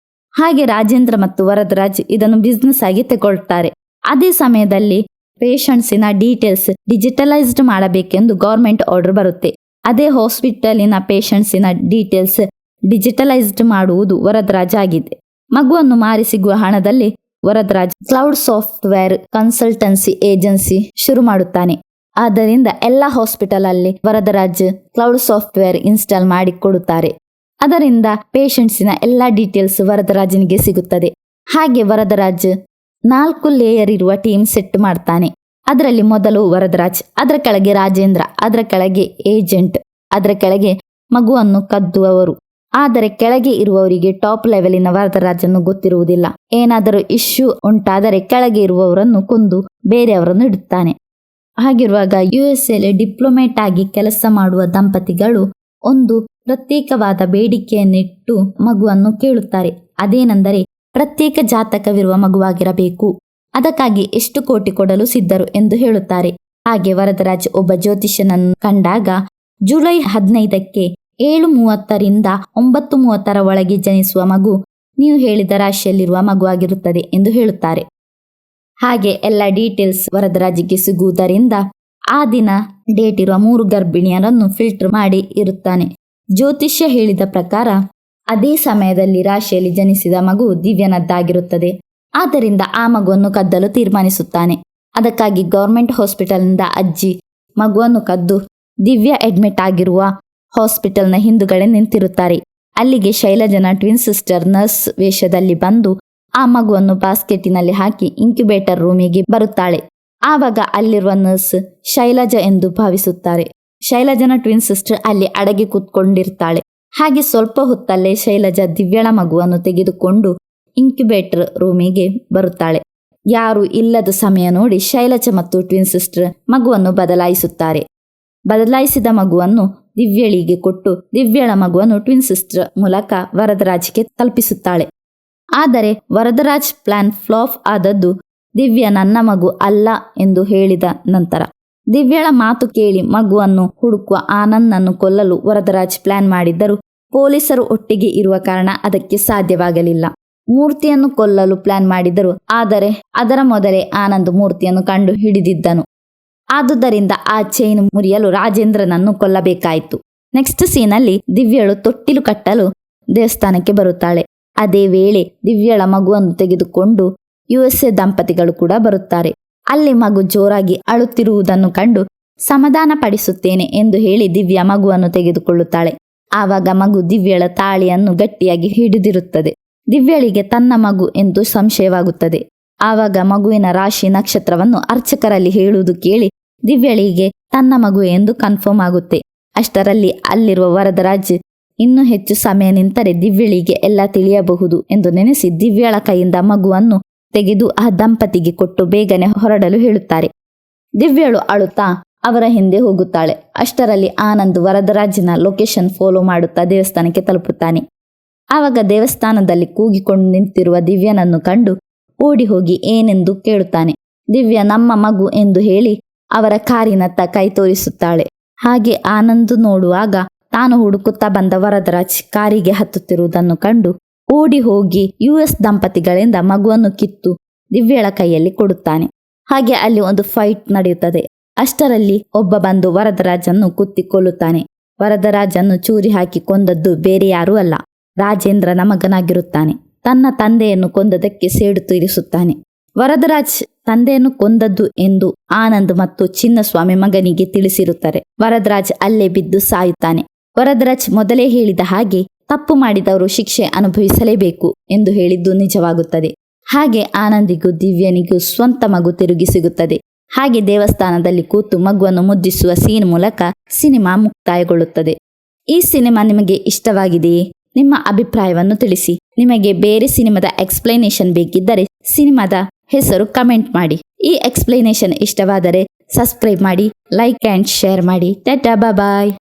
A: ಹಾಗೆ ರಾಜೇಂದ್ರ ಮತ್ತು ವರದರಾಜ್ ಇದನ್ನು ಬಿಸ್ನೆಸ್ ಆಗಿ ತಗೊಳ್ತಾರೆ. ಅದೇ ಸಮಯದಲ್ಲಿ ಪೇಷಂಟ್ಸಿನ ಡೀಟೇಲ್ಸ್ ಡಿಜಿಟಲೈಸ್ಡ್ ಮಾಡಬೇಕೆಂದು ಗೌರ್ಮೆಂಟ್ ಆರ್ಡರ್ ಬರುತ್ತೆ. ಅದೇ ಹಾಸ್ಪಿಟಲಿನ ಪೇಷಂಟ್ಸಿನ ಡೀಟೇಲ್ಸ್ ಡಿಜಿಟಲೈಸ್ಡ್ ಮಾಡುವುದು ವರದರಾಜ್ ಆಗಿದೆ. ಮಗುವನ್ನು ಮಾರಿ ಸಿಗುವ ಹಣದಲ್ಲಿ Varadaraj cloud software consultancy agency ಶುರು ಮಾಡುತ್ತಾನೆ. ಆದ್ದರಿಂದ ಎಲ್ಲ ಹಾಸ್ಪಿಟಲ್ ಅಲ್ಲಿ ವರದರಾಜ್ ಕ್ಲೌಡ್ ಸಾಫ್ಟ್ವೇರ್ ಇನ್ಸ್ಟಾಲ್ ಮಾಡಿ ಕೊಡುತ್ತಾರೆ. ಅದರಿಂದ ಪೇಷಂಟ್ಸಿನ ಎಲ್ಲ ಡೀಟೇಲ್ಸ್ ವರದರಾಜನಿಗೆ ಸಿಗುತ್ತದೆ. ಹಾಗೆ ವರದರಾಜ್ 4 ಲೇಯರ್ ಇರುವ ಟೀಮ್ ಸೆಟ್ ಮಾಡ್ತಾನೆ. ಅದರಲ್ಲಿ ಮೊದಲು ವರದರಾಜ್, ಅದರ ಕೆಳಗೆ ರಾಜೇಂದ್ರ, ಅದರ ಕೆಳಗೆ ಏಜೆಂಟ್, ಅದರ ಕೆಳಗೆ ಮಗುವನ್ನು ಕದ್ದುವವರು. ಆದರೆ ಕೆಳಗೆ ಇರುವವರಿಗೆ ಟಾಪ್ ಲೆವೆಲಿನ ವರದರಾಜನ್ನು ಗೊತ್ತಿರುವುದಿಲ್ಲ. ಏನಾದರೂ ಇಶ್ಯೂ ಉಂಟಾದರೆ ಕೆಳಗೆ ಇರುವವರನ್ನು ಕೊಂದು ಬೇರೆಯವರನ್ನು ಇಡುತ್ತಾನೆ. ಹಾಗಿರುವಾಗ USA ಡಿಪ್ಲೊಮೇಟ್ ಆಗಿ ಕೆಲಸ ಮಾಡುವ ದಂಪತಿಗಳು ಒಂದು ಪ್ರತ್ಯೇಕವಾದ ಬೇಡಿಕೆಯನ್ನಿಟ್ಟು ಮಗುವನ್ನು ಕೇಳುತ್ತಾರೆ. ಅದೇನೆಂದರೆ ಪ್ರತ್ಯೇಕ ಜಾತಕವಿರುವ ಮಗುವಾಗಿರಬೇಕು. ಅದಕ್ಕಾಗಿ ಎಷ್ಟು ಕೋಟಿ ಕೊಡಲು ಸಿದ್ಧರು ಎಂದು ಹೇಳುತ್ತಾರೆ. ಹಾಗೆ ವರದರಾಜ್ ಒಬ್ಬ ಜ್ಯೋತಿಷ್ಯನನ್ನು ಕಂಡಾಗ ಜುಲೈ 15ಕ್ಕೆ 7:30 9:30 ಒಳಗೆ ಜನಿಸುವ ಮಗು ನೀವು ಹೇಳಿದ ರಾಶಿಯಲ್ಲಿರುವ ಮಗುವಾಗಿರುತ್ತದೆ ಎಂದು ಹೇಳುತ್ತಾರೆ. ಹಾಗೆ ಎಲ್ಲ ಡೀಟೇಲ್ಸ್ ವರದರಾಜಿಗೆ ಸಿಗುವುದರಿಂದ ಆ ದಿನ ಡೇಟ್ ಇರುವ 3 ಗರ್ಭಿಣಿಯರನ್ನು ಫಿಲ್ಟರ್ ಮಾಡಿ ಇರುತ್ತಾನೆ. ಜ್ಯೋತಿಷ್ಯ ಹೇಳಿದ ಪ್ರಕಾರ ಅದೇ ಸಮಯದಲ್ಲಿ ರಾಶಿಯಲ್ಲಿ ಜನಿಸಿದ ಮಗು ದಿವ್ಯನದ್ದಾಗಿರುತ್ತದೆ. ಆದ್ದರಿಂದ ಆ ಮಗುವನ್ನು ಕದ್ದಲು ತೀರ್ಮಾನಿಸುತ್ತಾನೆ. ಅದಕ್ಕಾಗಿ ಗೌರ್ಮೆಂಟ್ ಹಾಸ್ಪಿಟಲ್ನಿಂದ ಅಜ್ಜಿ ಮಗುವನ್ನು ಕದ್ದು ದಿವ್ಯ ಅಡ್ಮಿಟ್ ಆಗಿರುವ ಹಾಸ್ಪಿಟಲ್ನ ಹಿಂದುಗಡೆ ನಿಂತಿರುತ್ತಾರೆ. ಅಲ್ಲಿಗೆ ಶೈಲಜನ ಟ್ವಿನ್ ಸಿಸ್ಟರ್ ನರ್ಸ್ ವೇಷದಲ್ಲಿ ಬಂದು ಆ ಮಗುವನ್ನು ಬಾಸ್ಕೆಟಿನಲ್ಲಿ ಹಾಕಿ ಇನ್ಕ್ಯುಬೇಟರ್ ರೂಮಿಗೆ ಬರುತ್ತಾಳೆ. ಆವಾಗ ಅಲ್ಲಿರುವ ನರ್ಸ್ ಶೈಲಜಾ ಎಂದು ಭಾವಿಸುತ್ತಾರೆ. ಶೈಲಜನ ಟ್ವಿನ್ ಸಿಸ್ಟರ್ ಅಲ್ಲಿ ಅಡಗಿ ಕೂತ್ಕೊಂಡಿರ್ತಾಳೆ. ಹಾಗೆ ಸ್ವಲ್ಪ ಹೊತ್ತಲ್ಲೇ ಶೈಲಜಾ ದಿವ್ಯಳ ಮಗುವನ್ನು ತೆಗೆದುಕೊಂಡು ಇನ್ಕ್ಯುಬೇಟರ್ ರೂಮಿಗೆ ಬರುತ್ತಾಳೆ. ಯಾರು ಇಲ್ಲದ ಸಮಯ ನೋಡಿ ಶೈಲಜಾ ಮತ್ತು ಟ್ವಿನ್ ಸಿಸ್ಟರ್ ಮಗುವನ್ನು ಬದಲಾಯಿಸುತ್ತಾರೆ. ಬದಲಾಯಿಸಿದ ಮಗುವನ್ನು ದಿವ್ಯಳಿಗೆ ಕೊಟ್ಟು ದಿವ್ಯಳ ಮಗುವನ್ನು ಟ್ವಿನ್ ಸಿಸ್ಟರ್ ಮೂಲಕ ವರದರಾಜ್ಗೆ ತಲುಪಿಸುತ್ತಾಳೆ. ಆದರೆ ವರದರಾಜ್ ಪ್ಲಾನ್ ಫ್ಲಾಪ್ ಆದದ್ದು ದಿವ್ಯ ನನ್ನ ಮಗು ಅಲ್ಲ ಎಂದು ಹೇಳಿದ ನಂತರ. ದಿವ್ಯಳ ಮಾತು ಕೇಳಿ ಮಗುವನ್ನು ಹುಡುಕುವ ಆನಂದನ್ನು ಕೊಲ್ಲಲು ವರದರಾಜ್ ಪ್ಲಾನ್ ಮಾಡಿದ್ದರು. ಪೊಲೀಸರು ಒಟ್ಟಿಗೆ ಇರುವ ಕಾರಣ ಅದಕ್ಕೆ ಸಾಧ್ಯವಾಗಲಿಲ್ಲ. ಮೂರ್ತಿಯನ್ನು ಕೊಲ್ಲಲು ಪ್ಲಾನ್ ಮಾಡಿದರು. ಆದರೆ ಅದರ ಮೊದಲೇ ಆನಂದ್ ಮೂರ್ತಿಯನ್ನು ಕಂಡು ಹಿಡಿದಿದ್ದನು. ಆದುದರಿಂದ ಆ ಚೈನ್ ಮುರಿಯಲು ರಾಜೇಂದ್ರನನ್ನು ಕೊಲ್ಲಬೇಕಾಯಿತು. ನೆಕ್ಸ್ಟ್ ಸೀನಲ್ಲಿ ದಿವ್ಯಳು ತೊಟ್ಟಿಲು ಕಟ್ಟಲು ದೇವಸ್ಥಾನಕ್ಕೆ ಬರುತ್ತಾಳೆ. ಅದೇ ವೇಳೆ ದಿವ್ಯಳ ಮಗುವನ್ನು ತೆಗೆದುಕೊಂಡು USA ದಂಪತಿಗಳು ಕೂಡ ಬರುತ್ತಾರೆ. ಅಲ್ಲಿ ಮಗು ಜೋರಾಗಿ ಅಳುತ್ತಿರುವುದನ್ನು ಕಂಡು ಸಮಾಧಾನ ಪಡಿಸುತ್ತೇನೆ ಎಂದು ಹೇಳಿ ದಿವ್ಯ ಮಗುವನ್ನು ತೆಗೆದುಕೊಳ್ಳುತ್ತಾಳೆ. ಆವಾಗ ಮಗು ದಿವ್ಯಳ ತಾಳಿಯನ್ನು ಗಟ್ಟಿಯಾಗಿ ಹಿಡಿದಿರುತ್ತದೆ. ದಿವ್ಯಳಿಗೆ ತನ್ನ ಮಗು ಎಂದು ಸಂಶಯವಾಗುತ್ತದೆ. ಆವಾಗ ಮಗುವಿನ ರಾಶಿ ನಕ್ಷತ್ರವನ್ನು ಅರ್ಚಕರಲ್ಲಿ ಹೇಳುವುದು ಕೇಳಿ ದಿವ್ಯಳಿಗೆ ತನ್ನ ಮಗು ಎಂದು ಕನ್ಫರ್ಮ್ ಆಗುತ್ತೆ. ಅಷ್ಟರಲ್ಲಿ ಅಲ್ಲಿರುವ ವರದರಾಜ್ ಇನ್ನೂ ಹೆಚ್ಚು ಸಮಯ ನಿಂತರೆ ದಿವ್ಯಳಿಗೆ ಎಲ್ಲ ತಿಳಿಯಬಹುದು ಎಂದು ನೆನೆಸಿ ದಿವ್ಯಳ ಕೈಯಿಂದ ಮಗುವನ್ನು ತೆಗೆದು ಆ ದಂಪತಿಗೆ ಕೊಟ್ಟು ಬೇಗನೆ ಹೊರಡಲು ಹೇಳುತ್ತಾರೆ. ದಿವ್ಯಳು ಅಳುತ್ತಾ ಅವರ ಹಿಂದೆ ಹೋಗುತ್ತಾಳೆ. ಅಷ್ಟರಲ್ಲಿ ಆನಂದ್ ವರದರಾಜ್ನ ಲೊಕೇಶನ್ ಫಾಲೋ ಮಾಡುತ್ತಾ ದೇವಸ್ಥಾನಕ್ಕೆ ತಲುಪುತ್ತಾನೆ. ಆವಾಗ ದೇವಸ್ಥಾನದಲ್ಲಿ ಕೂಗಿಕೊಂಡು ನಿಂತಿರುವ ದಿವ್ಯನನ್ನು ಕಂಡು ಓಡಿ ಹೋಗಿ ಏನೆಂದು ಕೇಳುತ್ತಾನೆ. ದಿವ್ಯ ನಮ್ಮ ಮಗು ಎಂದು ಹೇಳಿ ಅವರ ಕಾರಿನತ್ತ ಕೈ ತೋರಿಸುತ್ತಾಳೆ. ಹಾಗೆ ಆನಂದ್ ನೋಡುವಾಗ ತಾನು ಹುಡುಕುತ್ತಾ ಬಂದ ವರದರಾಜ್ ಕಾರಿಗೆ ಹತ್ತುತ್ತಿರುವುದನ್ನು ಕಂಡು ಓಡಿ ಹೋಗಿ US ದಂಪತಿಗಳಿಂದ ಮಗುವನ್ನು ಕಿತ್ತು ದಿವ್ಯಳ ಕೈಯಲ್ಲಿ ಕೊಡುತ್ತಾನೆ. ಹಾಗೆ ಅಲ್ಲಿ ಒಂದು ಫೈಟ್ ನಡೆಯುತ್ತದೆ. ಅಷ್ಟರಲ್ಲಿ ಒಬ್ಬ ಬಂದು ವರದರಾಜನ್ನು ಕುತ್ತಿಕೊಳ್ಳುತ್ತಾನೆ. ವರದರಾಜನ್ನು ಚೂರಿ ಹಾಕಿ ಕೊಂದದ್ದು ಬೇರೆ ಯಾರೂ ಅಲ್ಲ, ರಾಜೇಂದ್ರನ ಮಗನಾಗಿರುತ್ತಾನೆ. ತನ್ನ ತಂದೆಯನ್ನು ಕೊಂದದಕ್ಕೆ ಸೇಡು ತೀರಿಸುತ್ತಾನೆ. ವರದರಾಜ್ ತಂದೆಯನ್ನು ಕೊಂದದ್ದು ಎಂದು ಆನಂದ್ ಮತ್ತು ಚಿನ್ನಸ್ವಾಮಿ ಮಗನಿಗೆ ತಿಳಿಸಿರುತ್ತಾರೆ. ವರದರಾಜ್ ಅಲ್ಲೇ ಬಿದ್ದು ಸಾಯುತ್ತಾನೆ. ವರದರಾಜ್ ಮೊದಲೇ ಹೇಳಿದ ಹಾಗೆ ತಪ್ಪು ಮಾಡಿದವರು ಶಿಕ್ಷೆ ಅನುಭವಿಸಲೇಬೇಕು ಎಂದು ಹೇಳಿದ್ದು ನಿಜವಾಗುತ್ತದೆ. ಹಾಗೆ ಆನಂದಿಗೂ ದಿವ್ಯನಿಗೂ ಸ್ವಂತ ಮಗು ತಿರುಗಿ ಸಿಗುತ್ತದೆ. ಹಾಗೆ ದೇವಸ್ಥಾನದಲ್ಲಿ ಕೂತು ಮಗುವನ್ನು ಮುದ್ದಿಸುವ ಸೀನ್ ಮೂಲಕ ಸಿನಿಮಾ ಮುಕ್ತಾಯಗೊಳ್ಳುತ್ತದೆ. ಈ ಸಿನಿಮಾ ನಿಮಗೆ ಇಷ್ಟವಾಗಿದೆಯೇ? ನಿಮ್ಮ ಅಭಿಪ್ರಾಯವನ್ನು ತಿಳಿಸಿ. ನಿಮಗೆ ಬೇರೆ ಸಿನಿಮಾದ ಎಕ್ಸ್ಪ್ಲನೇಷನ್ ಬೇಕಿದ್ದರೆ ಸಿನಿಮಾದ ಹೆಸರು ಕಮೆಂಟ್ ಮಾಡಿ. ಈ ಎಕ್ಸ್ಪ್ಲನೇಷನ್ ಇಷ್ಟವಾದರೆ ಸಬ್ಸ್ಕ್ರೈಬ್ ಮಾಡಿ, ಲೈಕ್ ಆ್ಯಂಡ್ ಶೇರ್ ಮಾಡಿ. ಟಾಟಾ, ಬಾಯ್.